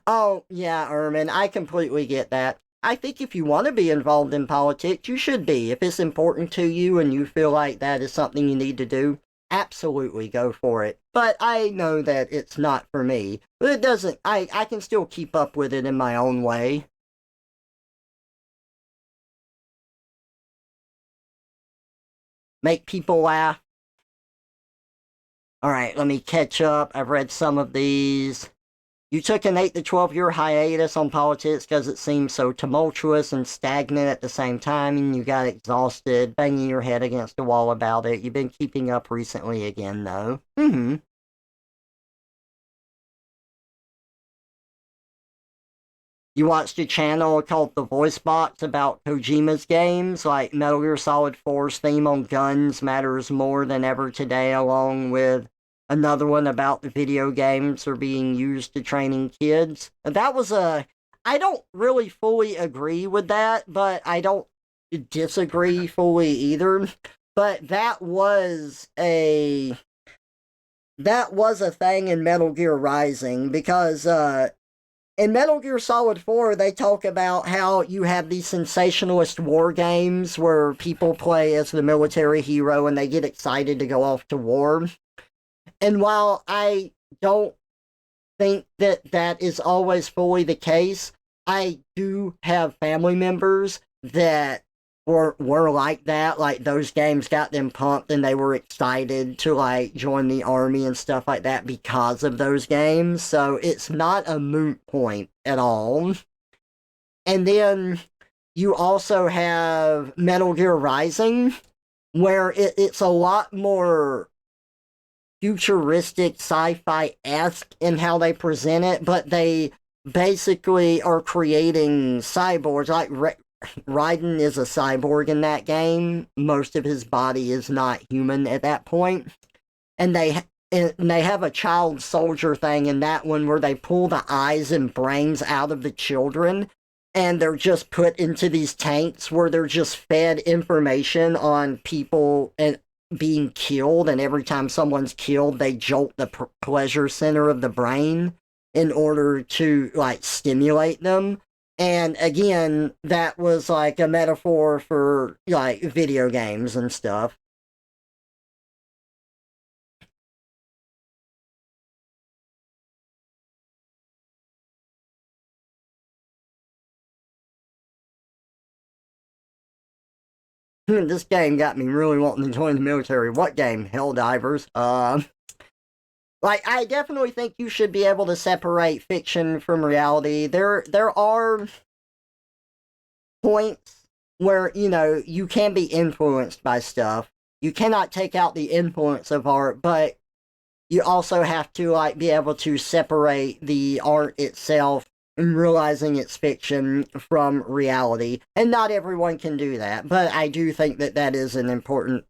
Oh, yeah, Ermin, I completely get that. I think if you want to be involved in politics, you should be. If it's important to you and you feel like that is something you need to do, absolutely go for it. But I know that it's not for me. But it doesn't, I can still keep up with it in my own way. Make people laugh. All right, let me catch up. I've read some of these. You took an 8 to 12-year hiatus on politics because it seemed so tumultuous and stagnant at the same time, and you got exhausted, banging your head against the wall about it. You've been keeping up recently again, though. Mm-hmm. You watched a channel called The Voice Box about Kojima's games, like Metal Gear Solid 4's theme on guns matters more than ever today, along with another one about the video games are being used to training kids. That was a. I don't really fully agree with that, but I don't disagree fully either. But that was a thing in Metal Gear Rising because in Metal Gear Solid 4, they talk about how you have these sensationalist war games where people play as the military hero and they get excited to go off to war. And while I don't think that that is always fully the case, I do have family members that were like that. Like those games got them pumped and they were excited to like join the army and stuff like that because of those games. So it's not a moot point at all. And then you also have Metal Gear Rising, where it's a lot more futuristic sci-fi esque in how they present it, but they basically are creating cyborgs. Like Raiden is a cyborg in that game. Most of his body is not human at that point, and they have a child soldier thing in that one where they pull the eyes and brains out of the children and they're just put into these tanks where they're just fed information on people and being killed, and every time someone's killed they jolt the pleasure center of the brain in order to like stimulate them. And again, that was like a metaphor for like video games and stuff. This game got me really wanting to join the military. What game? Helldivers. Like I definitely think you should be able to separate fiction from reality. There are points where, you can be influenced by stuff. You cannot take out the influence of art, but you also have to like be able to separate the art itself and realizing it's fiction from reality. And not everyone can do that, but I do think that that is an important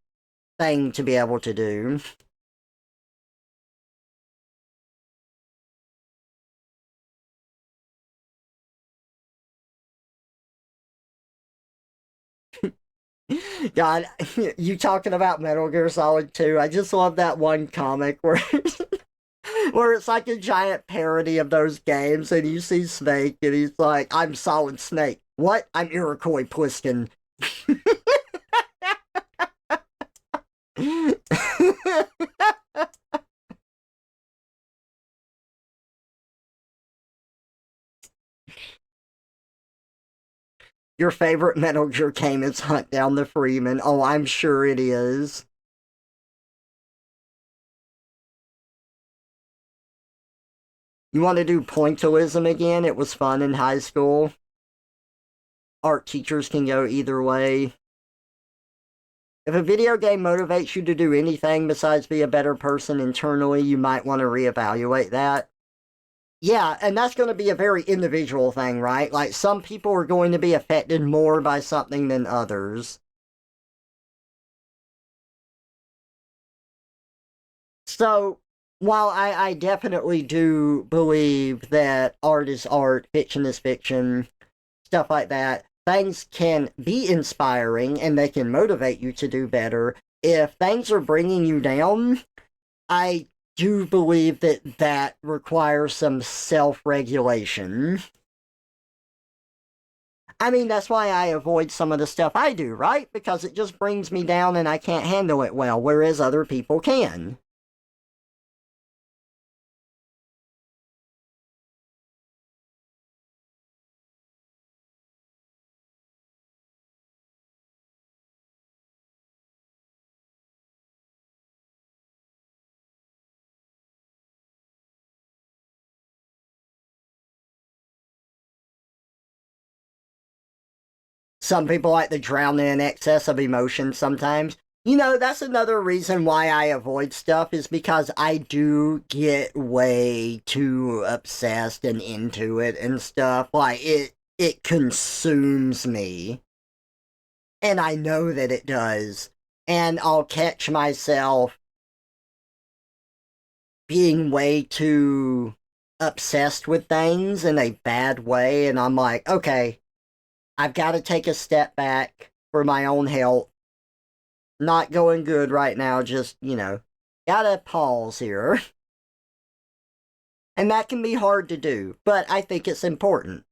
thing to be able to do. God, you talking about Metal Gear Solid 2? I just love that one comic where where it's like a giant parody of those games, and you see Snake, and he's like, "I'm Solid Snake." What? I'm Iroquois Pliskin. Your favorite Metal Gear game is Hunt Down the Freeman. Oh, I'm sure it is. You want to do pointillism again? It was fun in high school. Art teachers can go either way. If a video game motivates you to do anything besides be a better person internally, you might want to reevaluate that. Yeah, and that's going to be a very individual thing, right? Like some people are going to be affected more by something than others. So, while I definitely do believe that art is art, fiction is fiction, stuff like that, things can be inspiring and they can motivate you to do better. If things are bringing you down, I do believe that that requires some self regulation. I mean, that's why I avoid some of the stuff I do, right? Because it just brings me down and I can't handle it well, whereas other people can. Some people like to drown in excess of emotion sometimes. You know, that's another reason why I avoid stuff is because I do get way too obsessed and into it and stuff. Like it consumes me. And I know that it does. And I'll catch myself being way too obsessed with things in a bad way. And I'm like, okay, I've got to take a step back for my own health. Not going good right now. Just, gotta pause here. And that can be hard to do, but I think it's important.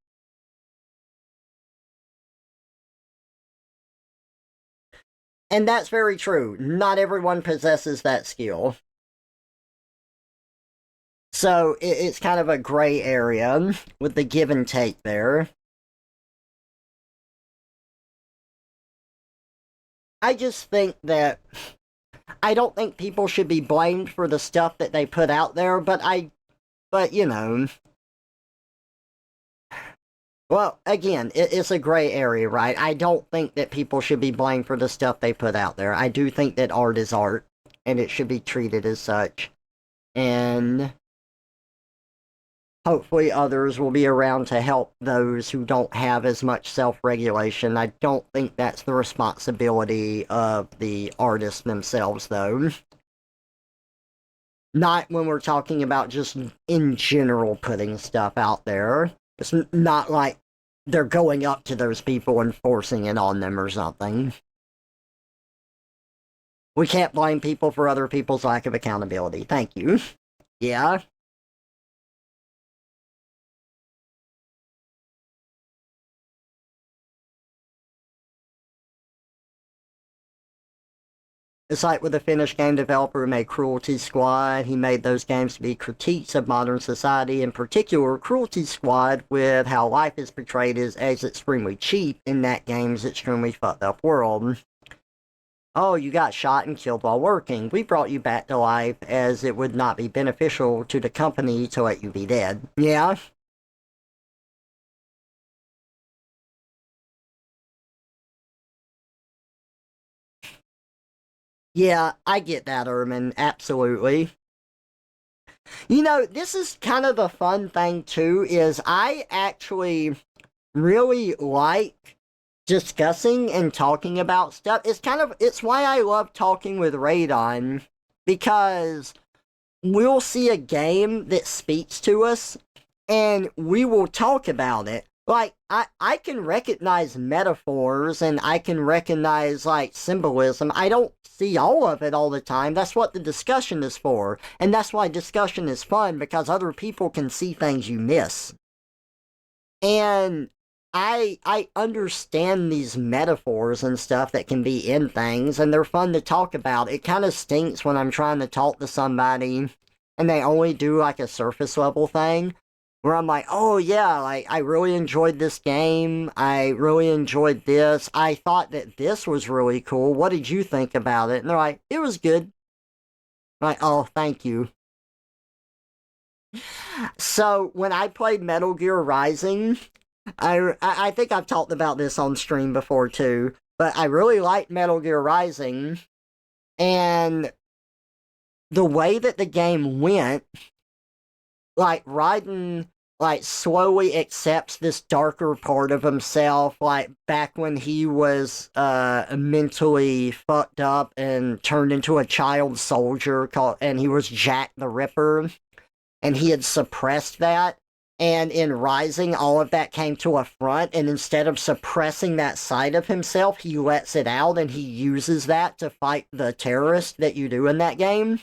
And that's very true. Not everyone possesses that skill. So it's kind of a gray area with the give and take there. I just think that I don't think people should be blamed for the stuff that they put out there, but well, again, it's a gray area, right? I don't think that people should be blamed for the stuff they put out there. I do think that art is art, and it should be treated as such. And hopefully others will be around to help those who don't have as much self-regulation. I don't think that's the responsibility of the artists themselves, though. Not when we're talking about just in general putting stuff out there. It's not like they're going up to those people and forcing it on them or something. We can't blame people for other people's lack of accountability. Thank you. Yeah. It's like with the Finnish game developer who made Cruelty Squad. He made those games to be critiques of modern society, in particular, Cruelty Squad, with how life is portrayed as extremely cheap in that game's extremely fucked up world. Oh, you got shot and killed while working. We brought you back to life as it would not be beneficial to the company to let you be dead. Yeah? Yeah, I get that, Ermin. Absolutely. This is kind of the fun thing, too, is I actually really like discussing and talking about stuff. It's why I love talking with Radon, because we'll see a game that speaks to us and we will talk about it. Like, I can recognize metaphors and I can recognize, like, symbolism. I don't see all of it all the time. That's what the discussion is for. And that's why discussion is fun, because other people can see things you miss. And I understand these metaphors and stuff that can be in things, and they're fun to talk about. It kind of stinks when I'm trying to talk to somebody and they only do like a surface level thing where I'm like, oh yeah, like I really enjoyed this game. I really enjoyed this. I thought that this was really cool. What did you think about it? And they're like, it was good. I'm like, oh, thank you. So when I played Metal Gear Rising, I think I've talked about this on stream before too, but I really liked Metal Gear Rising, and the way that the game went, like Raiden, like slowly accepts this darker part of himself, like back when he was mentally fucked up and turned into a child soldier and he was Jack the Ripper, and he had suppressed that. And in Rising, all of that came to a front, and instead of suppressing that side of himself, he lets it out and he uses that to fight the terrorists that you do in that game.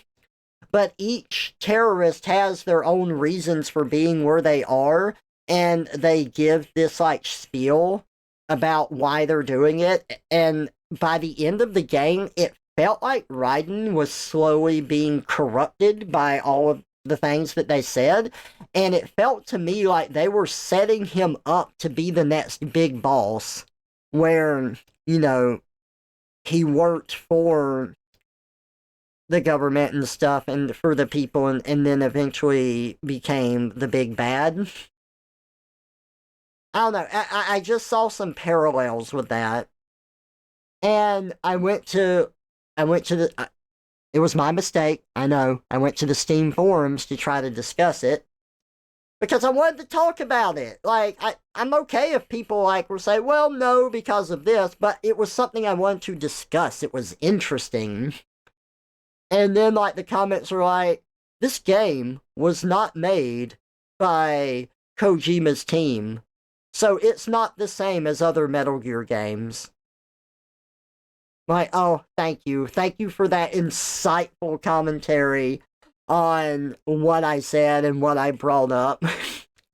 But each terrorist has their own reasons for being where they are, and they give this like spiel about why they're doing it. And by the end of the game, it felt like Raiden was slowly being corrupted by all of the things that they said. And it felt to me like they were setting him up to be the next big boss, where, you know, he worked for the government and stuff and for the people and then eventually became the big bad. I don't know. I just saw some parallels with that. And I went to the, it was my mistake. I know. I went to the Steam forums to try to discuss it because I wanted to talk about it. Like, I'm okay if people like were say, well, no, because of this, but it was something I wanted to discuss. It was interesting. And then, like, the comments were like, this game was not made by Kojima's team. So it's not the same as other Metal Gear games. Like, oh, thank you. Thank you for that insightful commentary on what I said and what I brought up.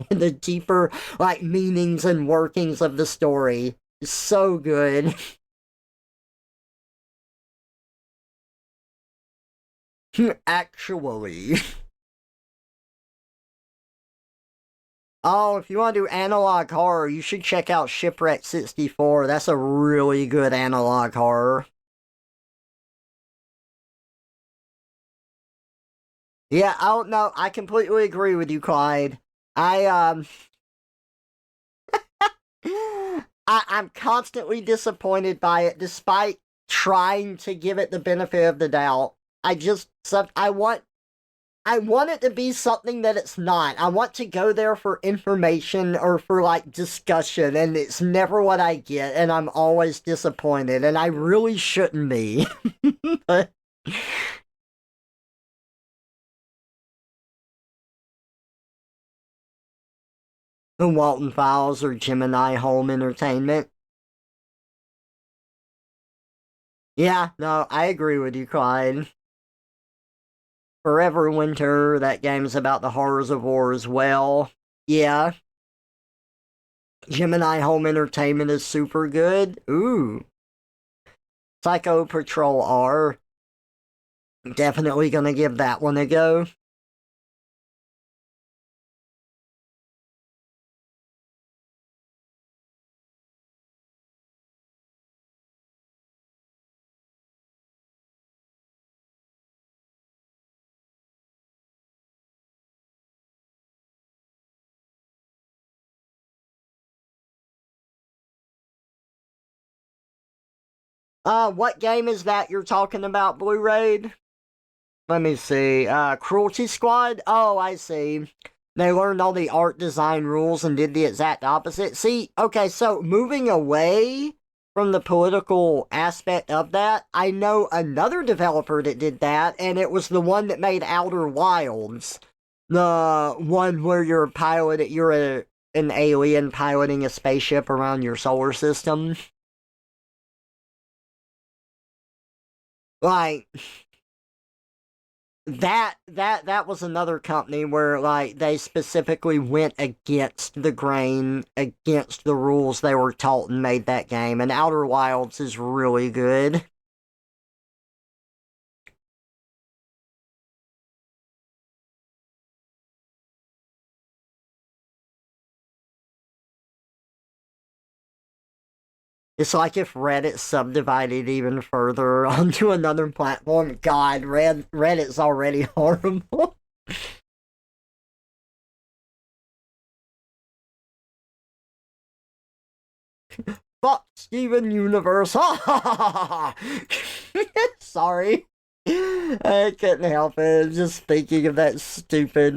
And the deeper, like, meanings and workings of the story. So good. Actually. Oh, if you want to do analog horror, you should check out Shipwreck 64. That's a really good analog horror. Yeah, I don't know. I completely agree with you, Clyde. I I'm constantly disappointed by it despite trying to give it the benefit of the doubt. I want it to be something that it's not. I want to go there for information or for like discussion, and it's never what I get, and I'm always disappointed, and I really shouldn't be. The Walton Files or Gemini Home Entertainment. Yeah, no, I agree with you, Clyde. Forever Winter, that game's about the horrors of war as well. Yeah, Gemini Home Entertainment is super good. Ooh. Psycho Patrol R. Definitely gonna give that one a go. What game is that you're talking about, Blue Raid? Let me see. Cruelty Squad? Oh, I see. They learned all the art design rules and did the exact opposite. See, okay, so moving away from the political aspect of that, I know another developer that did that, and it was the one that made Outer Wilds. The one where an alien piloting a spaceship around your solar system. Like, that was another company where like they specifically went against the grain, against the rules they were taught and made that game. And Outer Wilds is really good. It's like if Reddit subdivided even further onto another platform. God, Reddit's already horrible. Fuck Steven Universe. Sorry. I couldn't help it. Just thinking of that stupid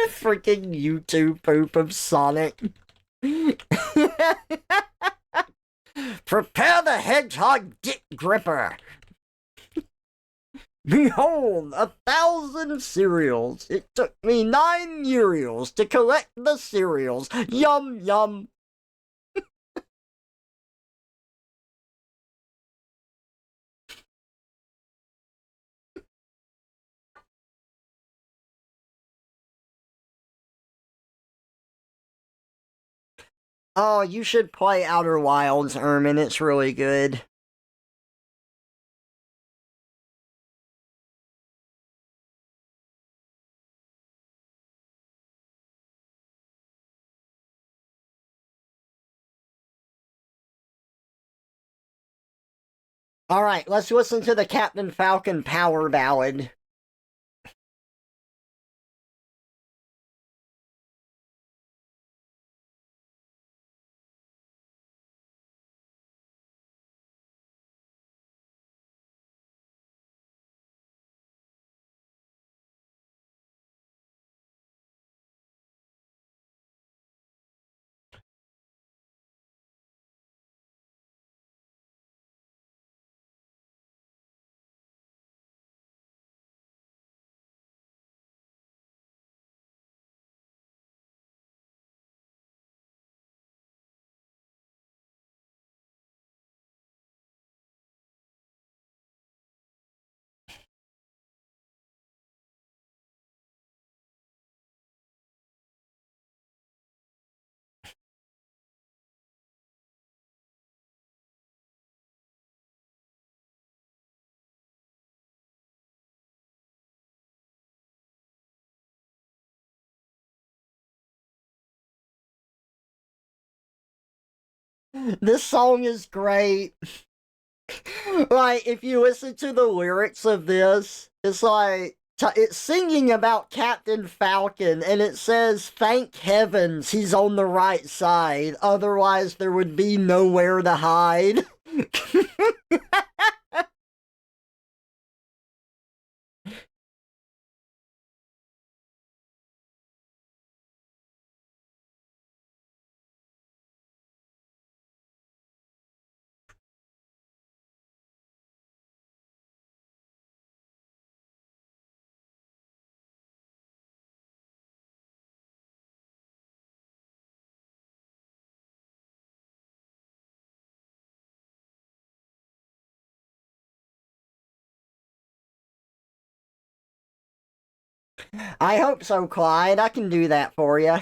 freaking YouTube poop of Sonic. Prepare the hedgehog dick gripper. Behold, 1,000 cereals. It took me 9 Uriels to collect the cereals. Yum, yum. Oh, you should play Outer Wilds, Ermin. It's really good. All right, let's listen to the Captain Falcon power ballad. This song is great. Like, if you listen to the lyrics of this, it's like it's singing about Captain Falcon, and it says, "Thank heavens he's on the right side, otherwise there would be nowhere to hide." I hope so, Clyde. I can do that for you.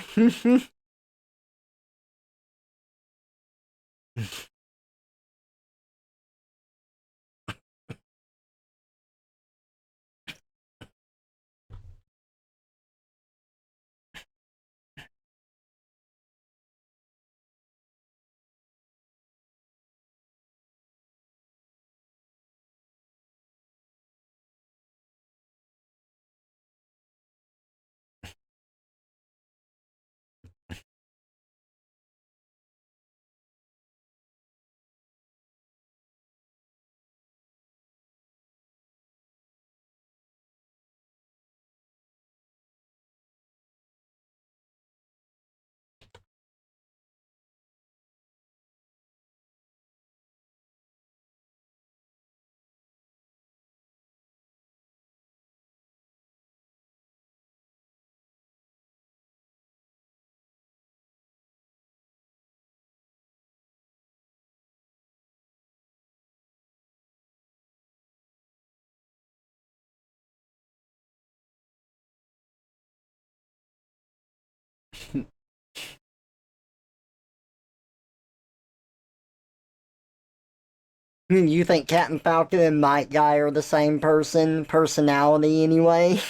You think Captain Falcon and Night Guy are the same personality anyway?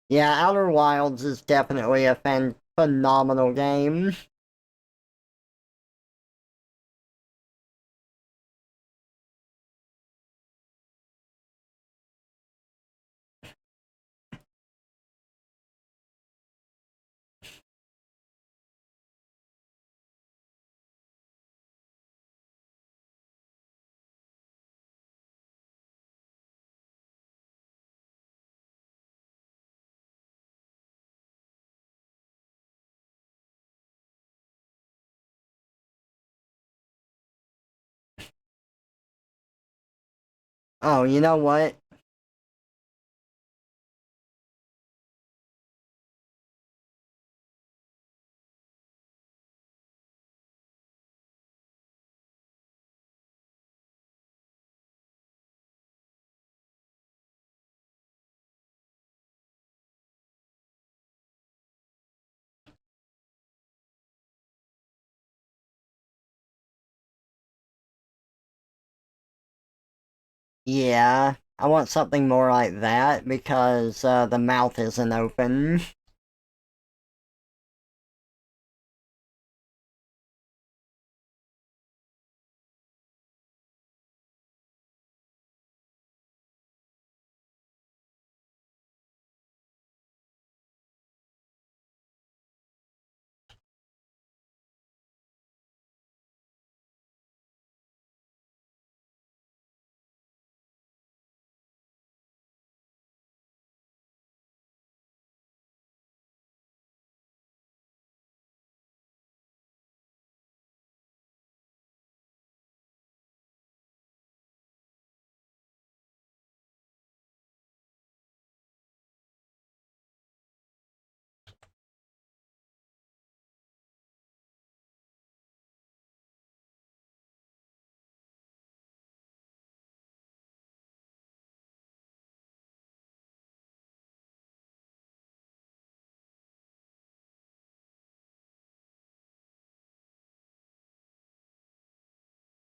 Yeah, Outer Wilds is definitely a phenomenal game. Oh, you know what? Yeah, I want something more like that because the mouth isn't open.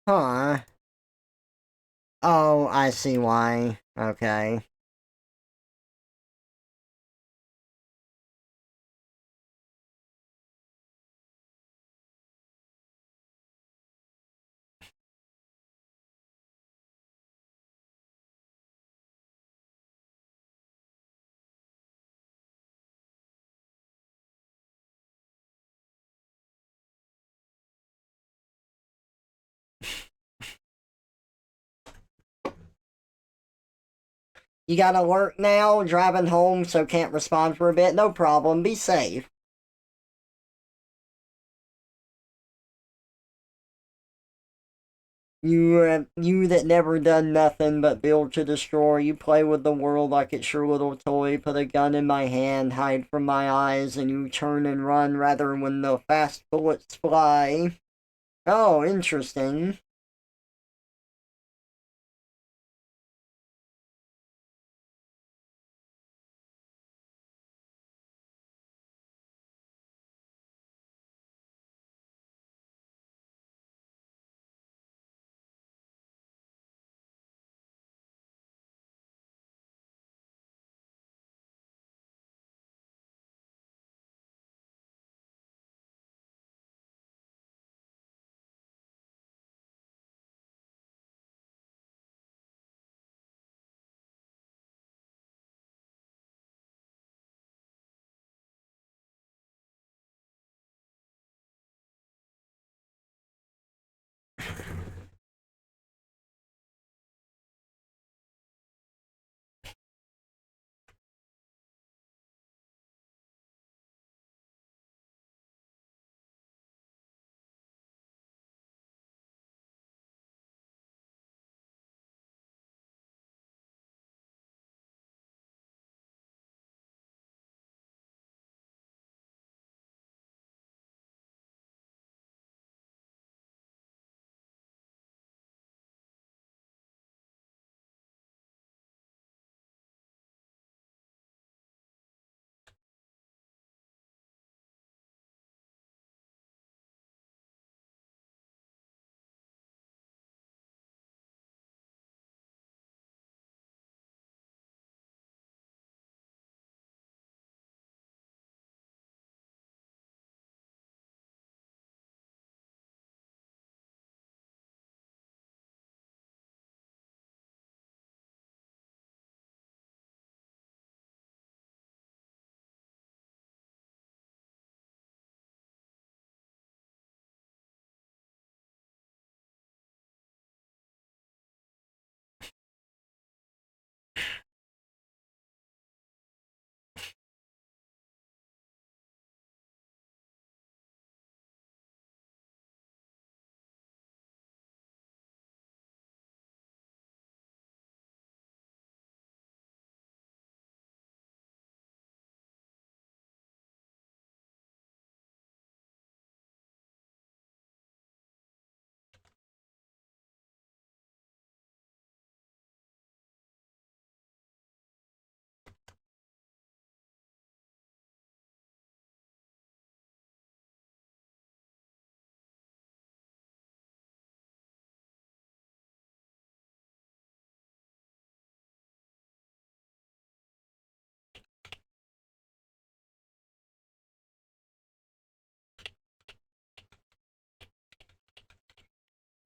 Huh. Oh, I see why. Okay. You gotta work now, driving home, so can't respond for a bit. No problem. Be safe. You that never done nothing but build to destroy. You play with the world like it's your little toy. Put a gun in my hand, hide from my eyes, and you turn and run rather when the fast bullets fly. Oh, interesting.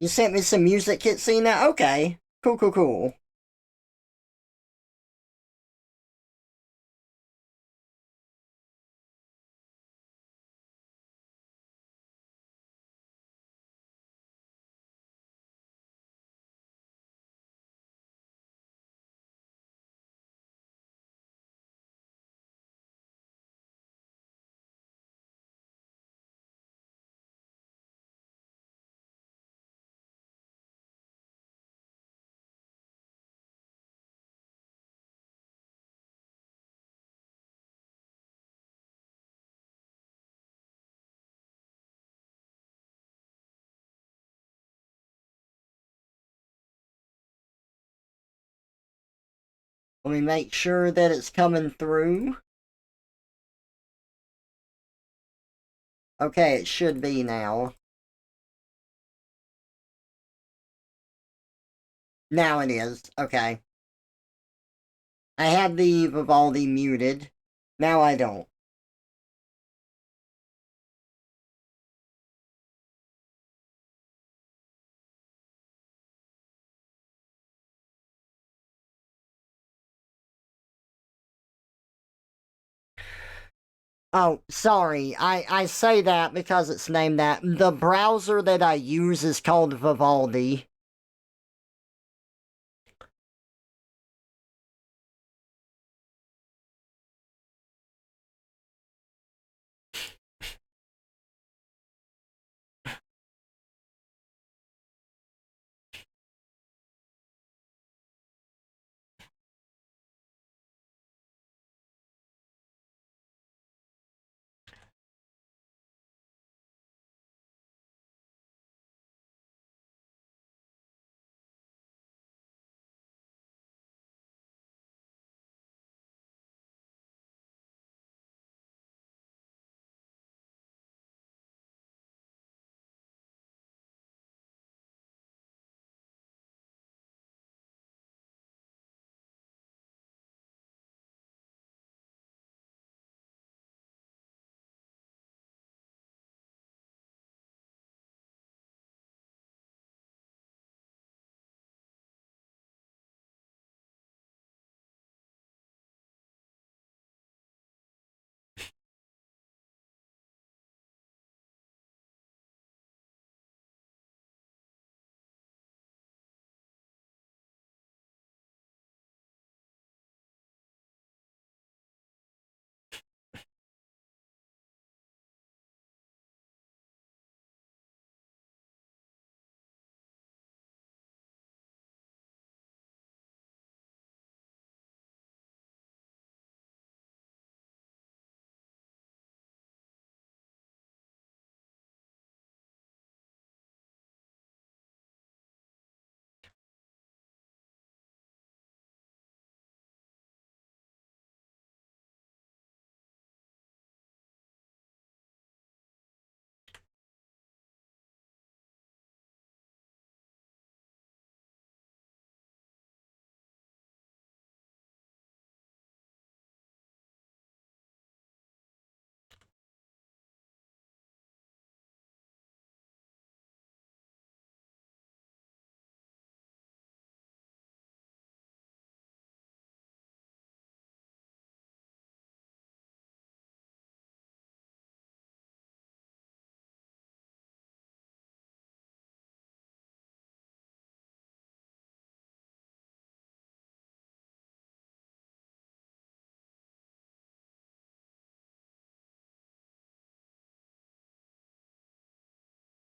You sent me some music kit scene now? Okay. Cool, cool, cool. Let me make sure that it's coming through. Okay, it should be now. Now it is. Okay. I had the Vivaldi muted. Now I don't. Oh, sorry. I say that because it's named that. The browser that I use is called Vivaldi.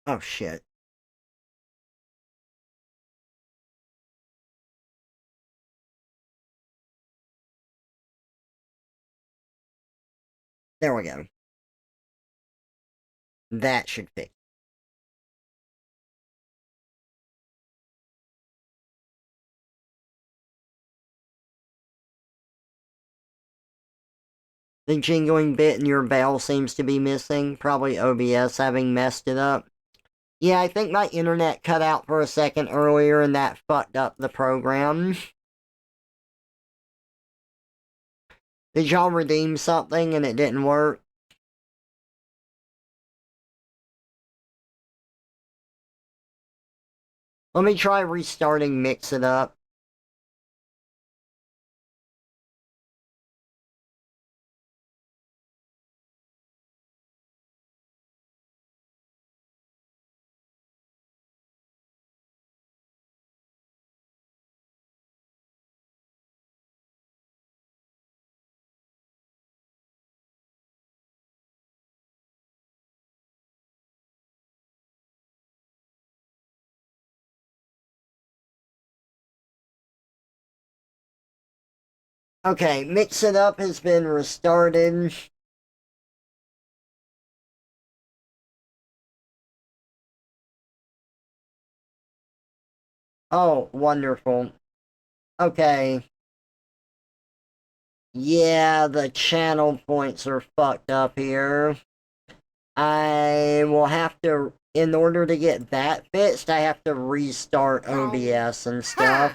Oh, shit. There we go. That should fix. The jingling bit in your bell seems to be missing. Probably OBS having messed it up. Yeah, I think my internet cut out for a second earlier and that fucked up the program. Did y'all redeem something and it didn't work? Let me try restarting Mix It Up. Okay, Mix It Up has been restarted. Oh, wonderful. Okay. Yeah, the channel points are fucked up here. I will have to, in order to get that fixed, I have to restart OBS and stuff,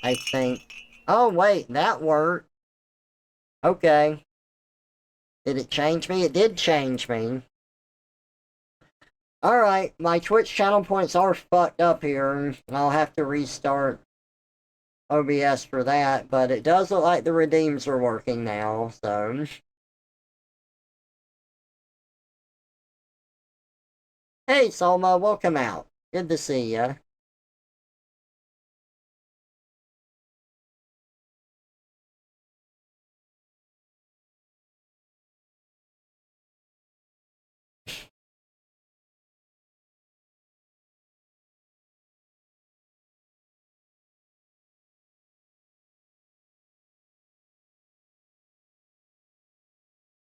I think. Oh, wait, that worked. Okay. Did it change me? It did change me. Alright, my Twitch channel points are fucked up here. I'll have to restart OBS for that, but it does look like the redeems are working now, so... Hey, Solma, welcome out. Good to see ya.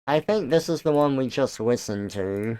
I think this is the one we just listened to.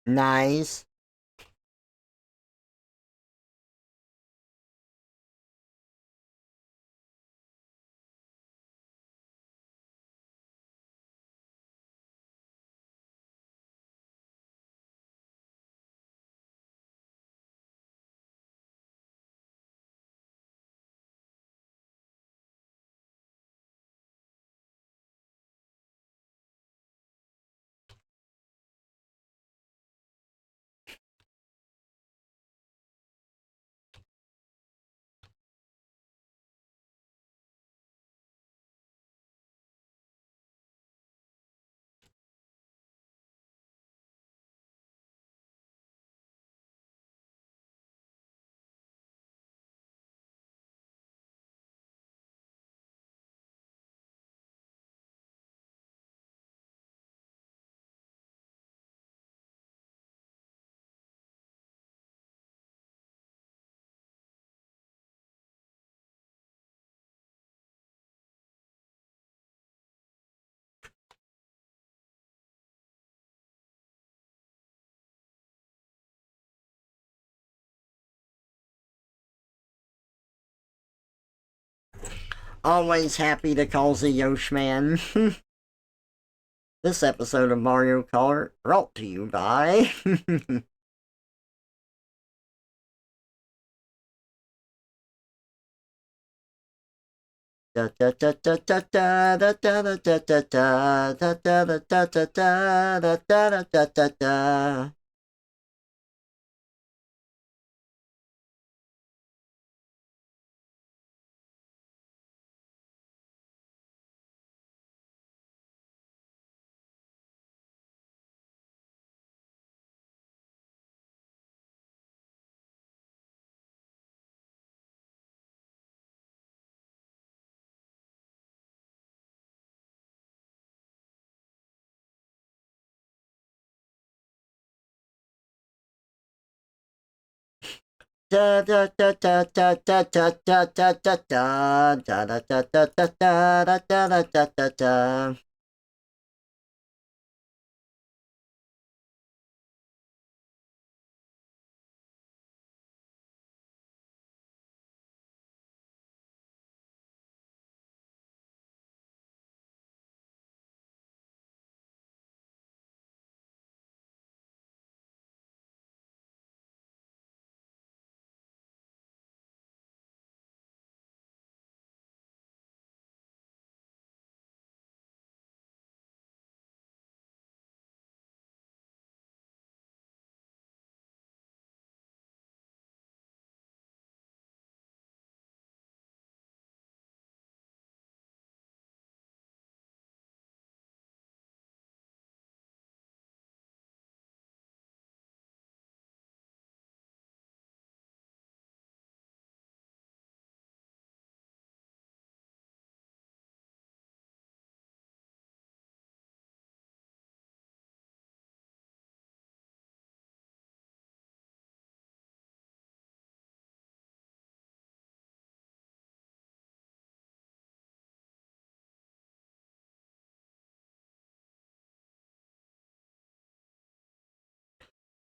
Nice. Always happy to call the Yosh Man. This episode of Mario Kart brought to you by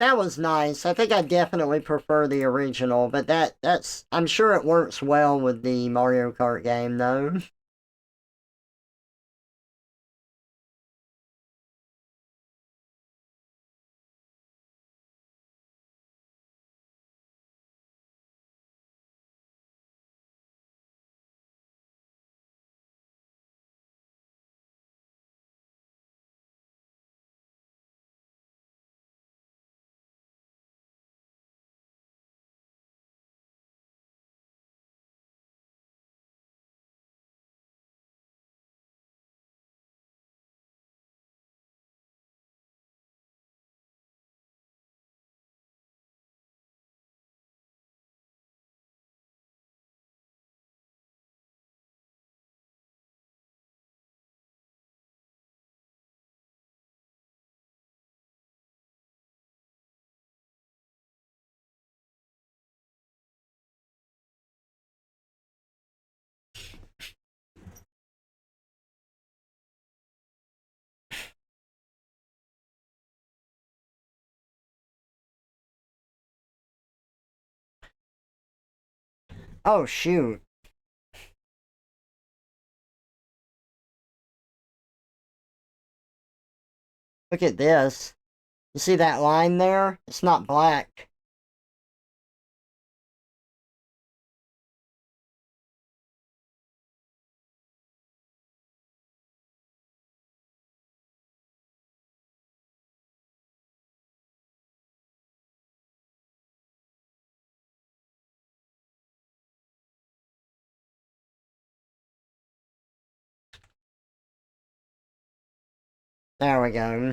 That was nice. I think I definitely prefer the original, but that's I'm sure it works well with the Mario Kart game though. Oh, shoot. Look at this. You see that line there? It's not black. There we go.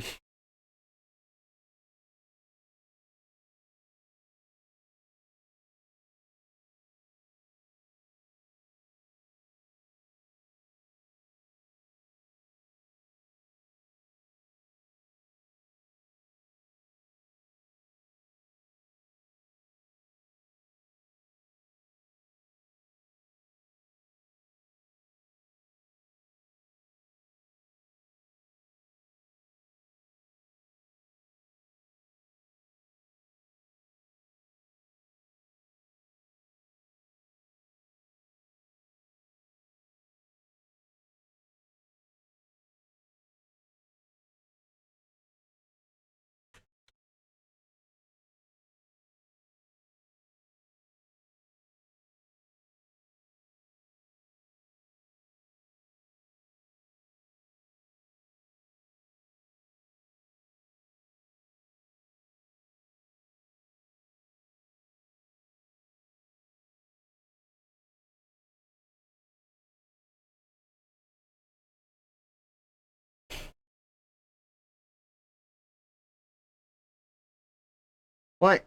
What?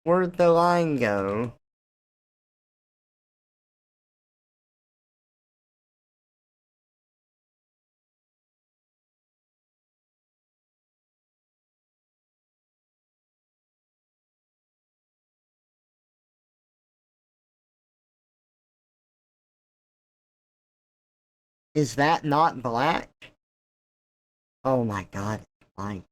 Where'd the line go? Is that not black? Oh my god, it's black.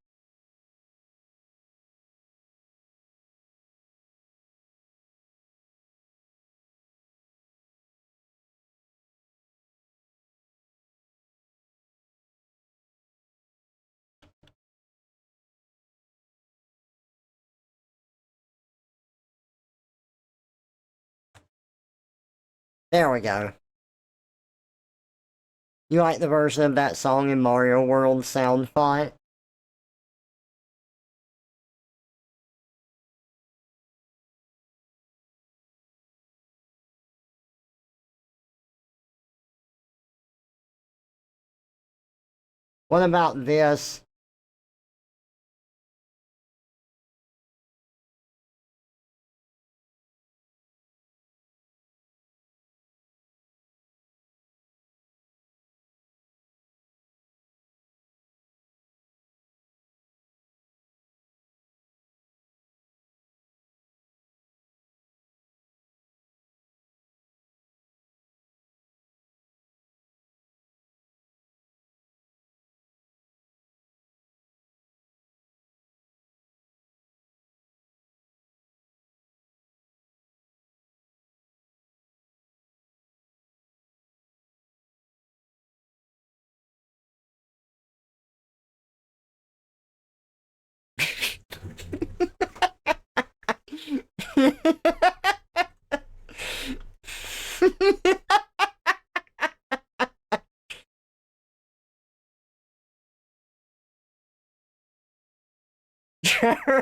There we go. You like the version of that song in Mario World sound font? What about this?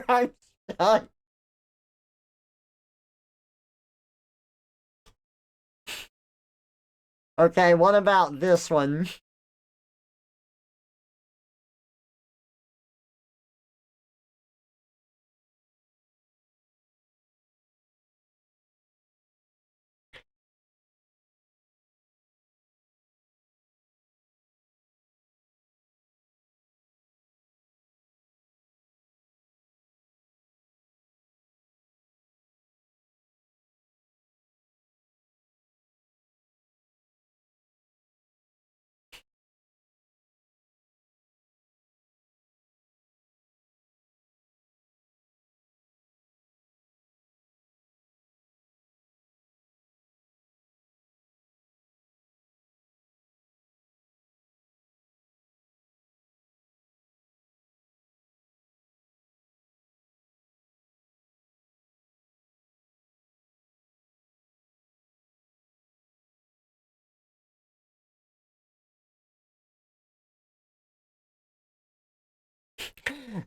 I'm stuck. Okay, what about this one?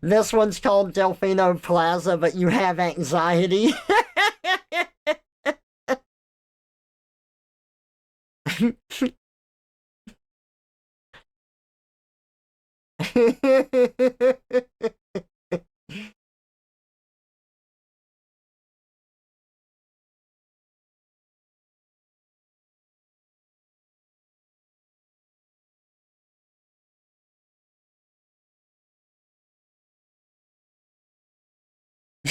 This one's called Delfino Plaza, but you have anxiety.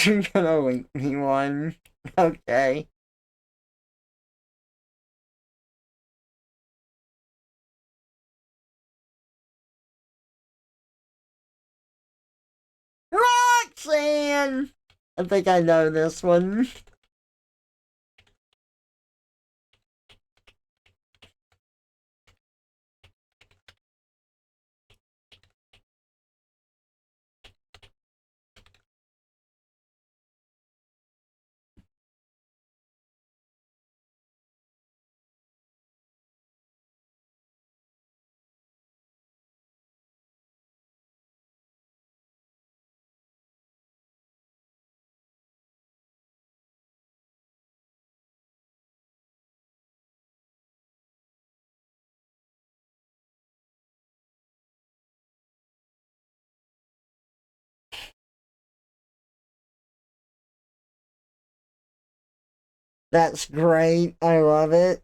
You're gonna link me one. Okay. Roxanne! I think I know this one. That's great. I love it.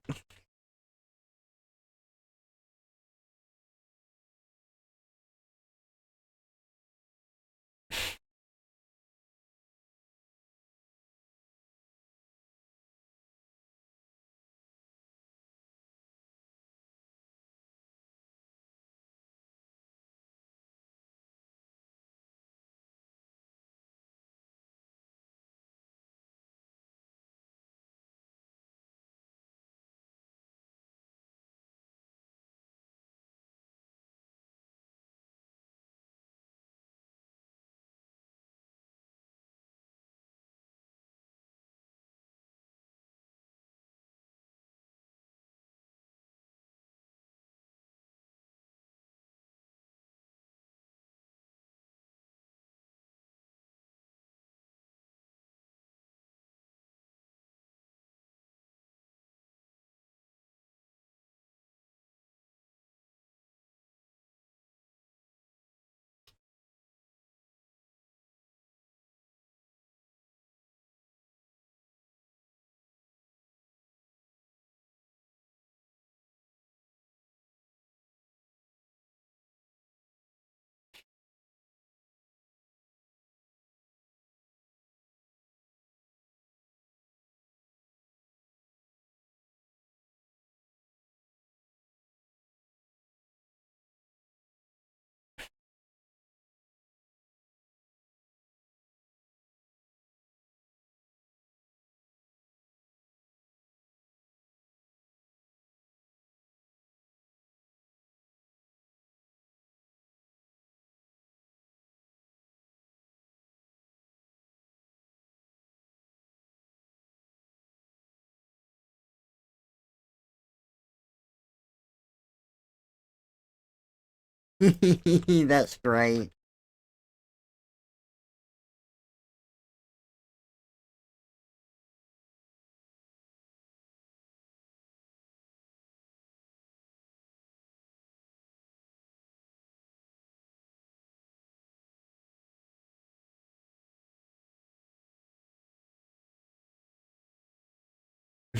That's great.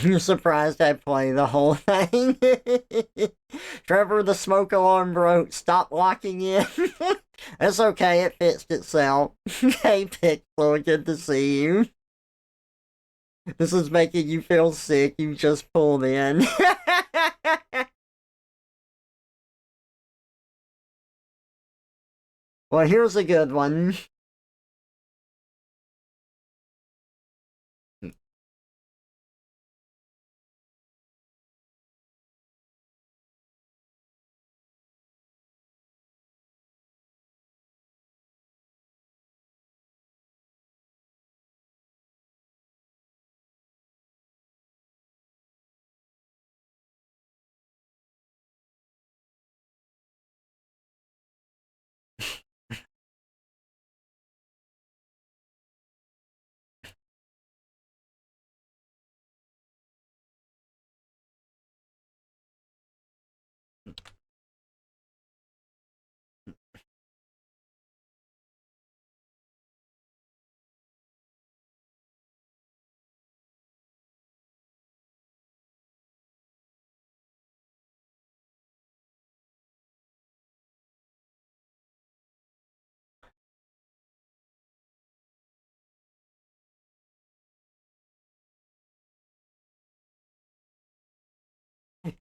You're surprised I play the whole thing. Trevor, the smoke alarm broke. Stop locking in. It's okay, it fixed itself. Hey, Pixel, good to see you. This is making you feel sick. You just pulled in. Well, here's a good one.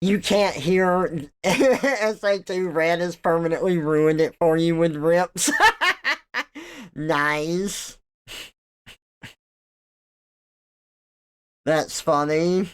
You can't hear SA2 Red has permanently ruined it for you with rips. Nice. That's funny.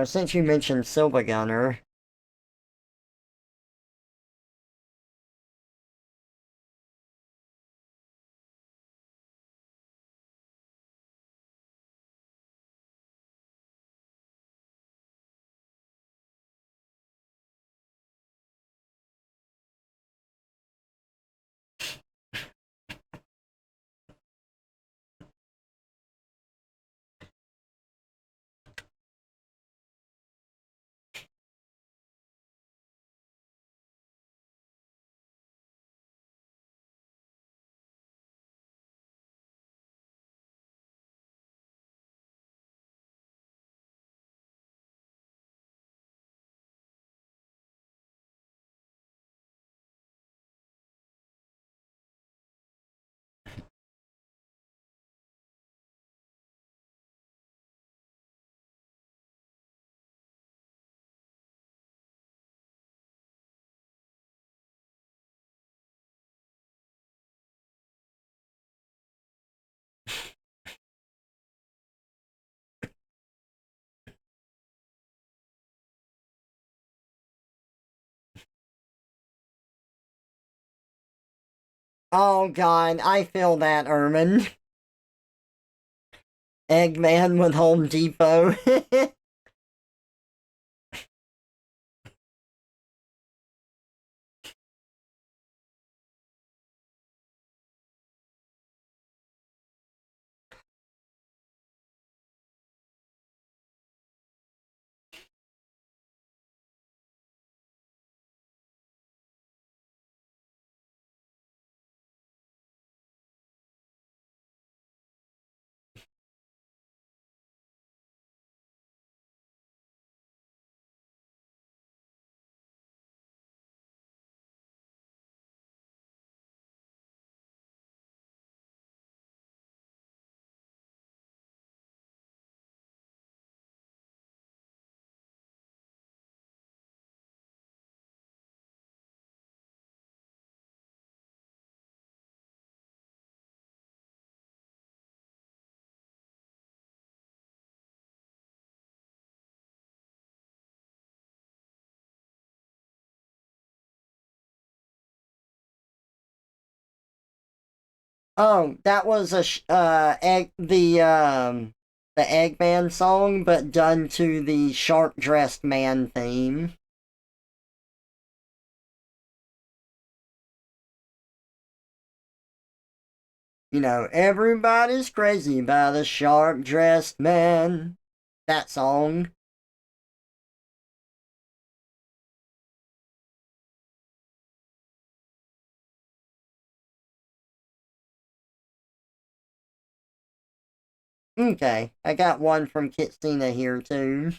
Since you mentioned Silva Gunner, Oh god, I feel that, Ermin. Eggman with Home Depot. Oh, that was a the Eggman song, but done to the sharp dressed man theme. You know, everybody's crazy by the sharp dressed man. That song. Okay, I got one from Kitsina here too.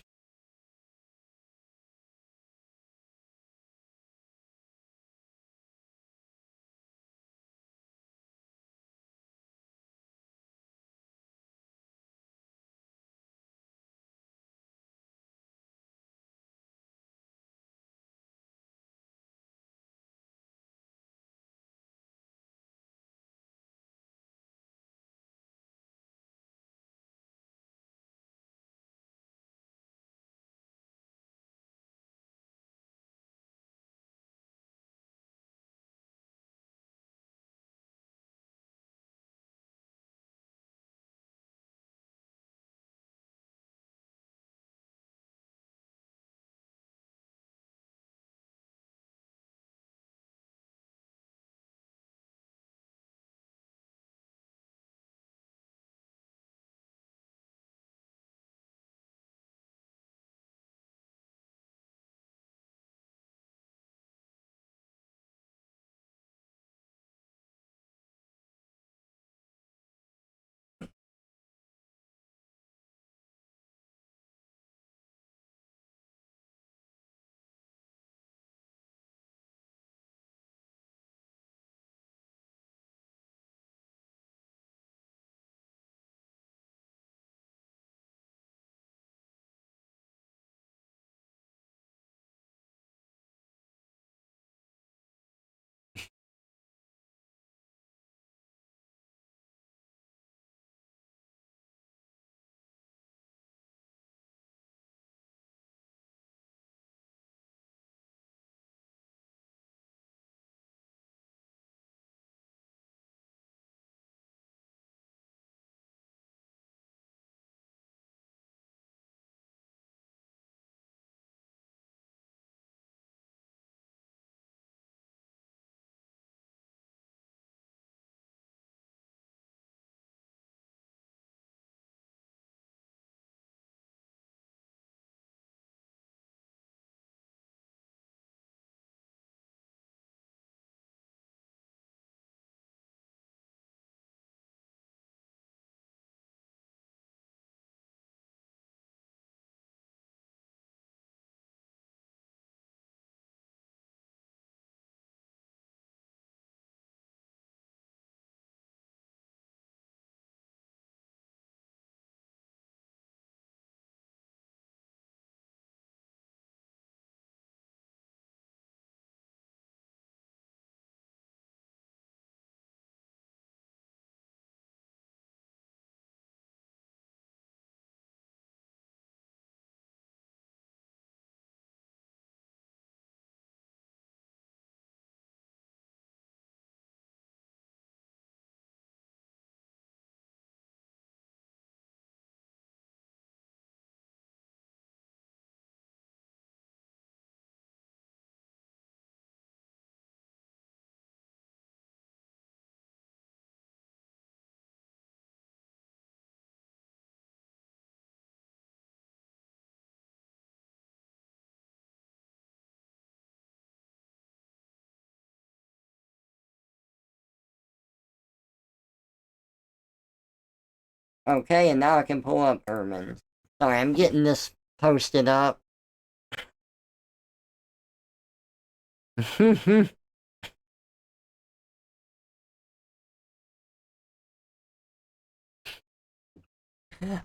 Okay, and now I can pull up Herman. Sorry, I'm getting this posted up.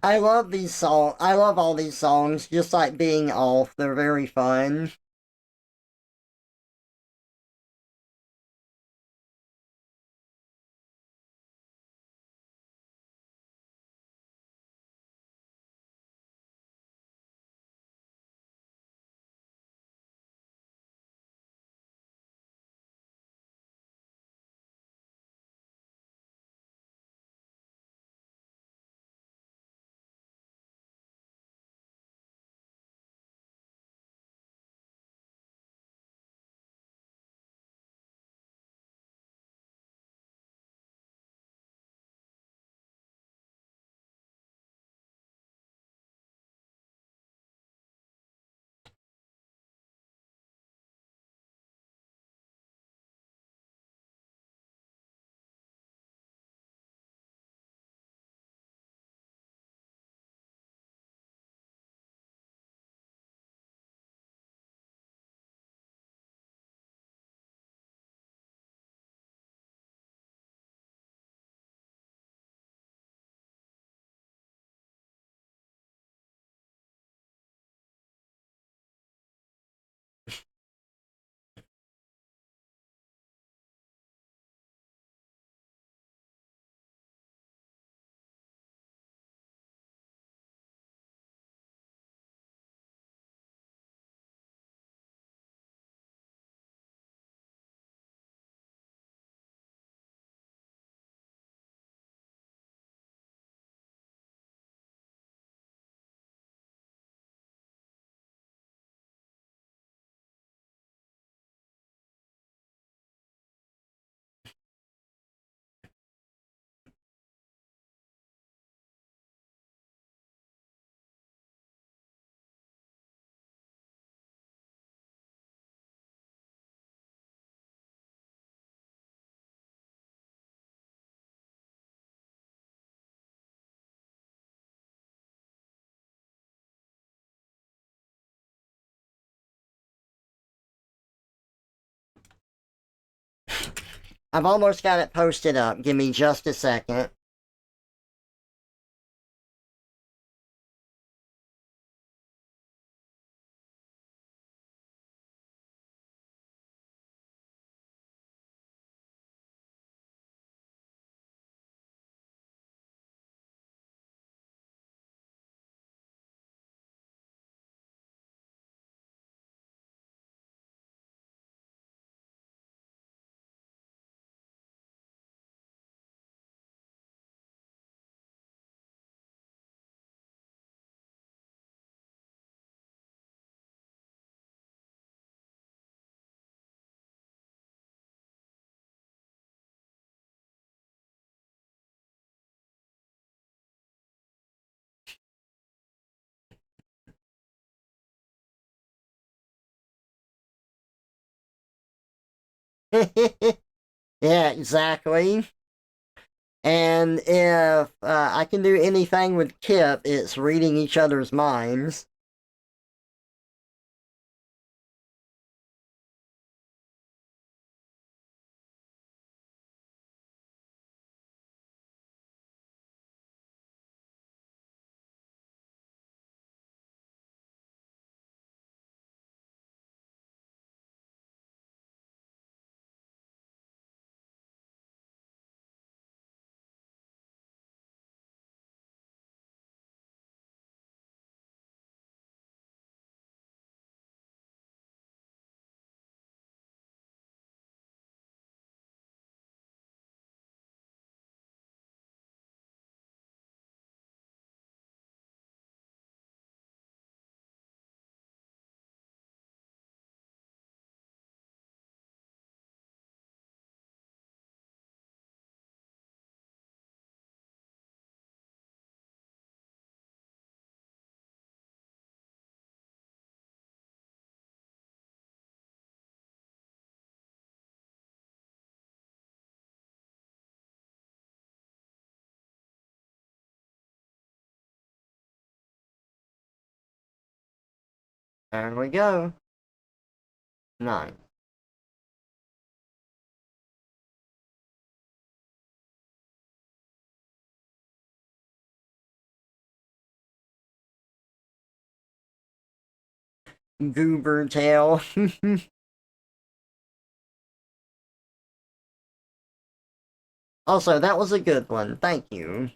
I love these songs. I love all these songs, just like being off. They're very fun. I've almost got it posted up. Give me just a second. Yeah, exactly. And if I can do anything with Kip, it's reading each other's minds. There we go. Nice. Goober tail. Also, that was a good one. Thank you.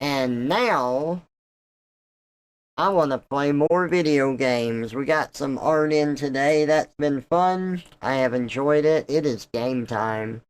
And now, I want to play more video games. We got some art in today. That's been fun. I have enjoyed it. It is game time.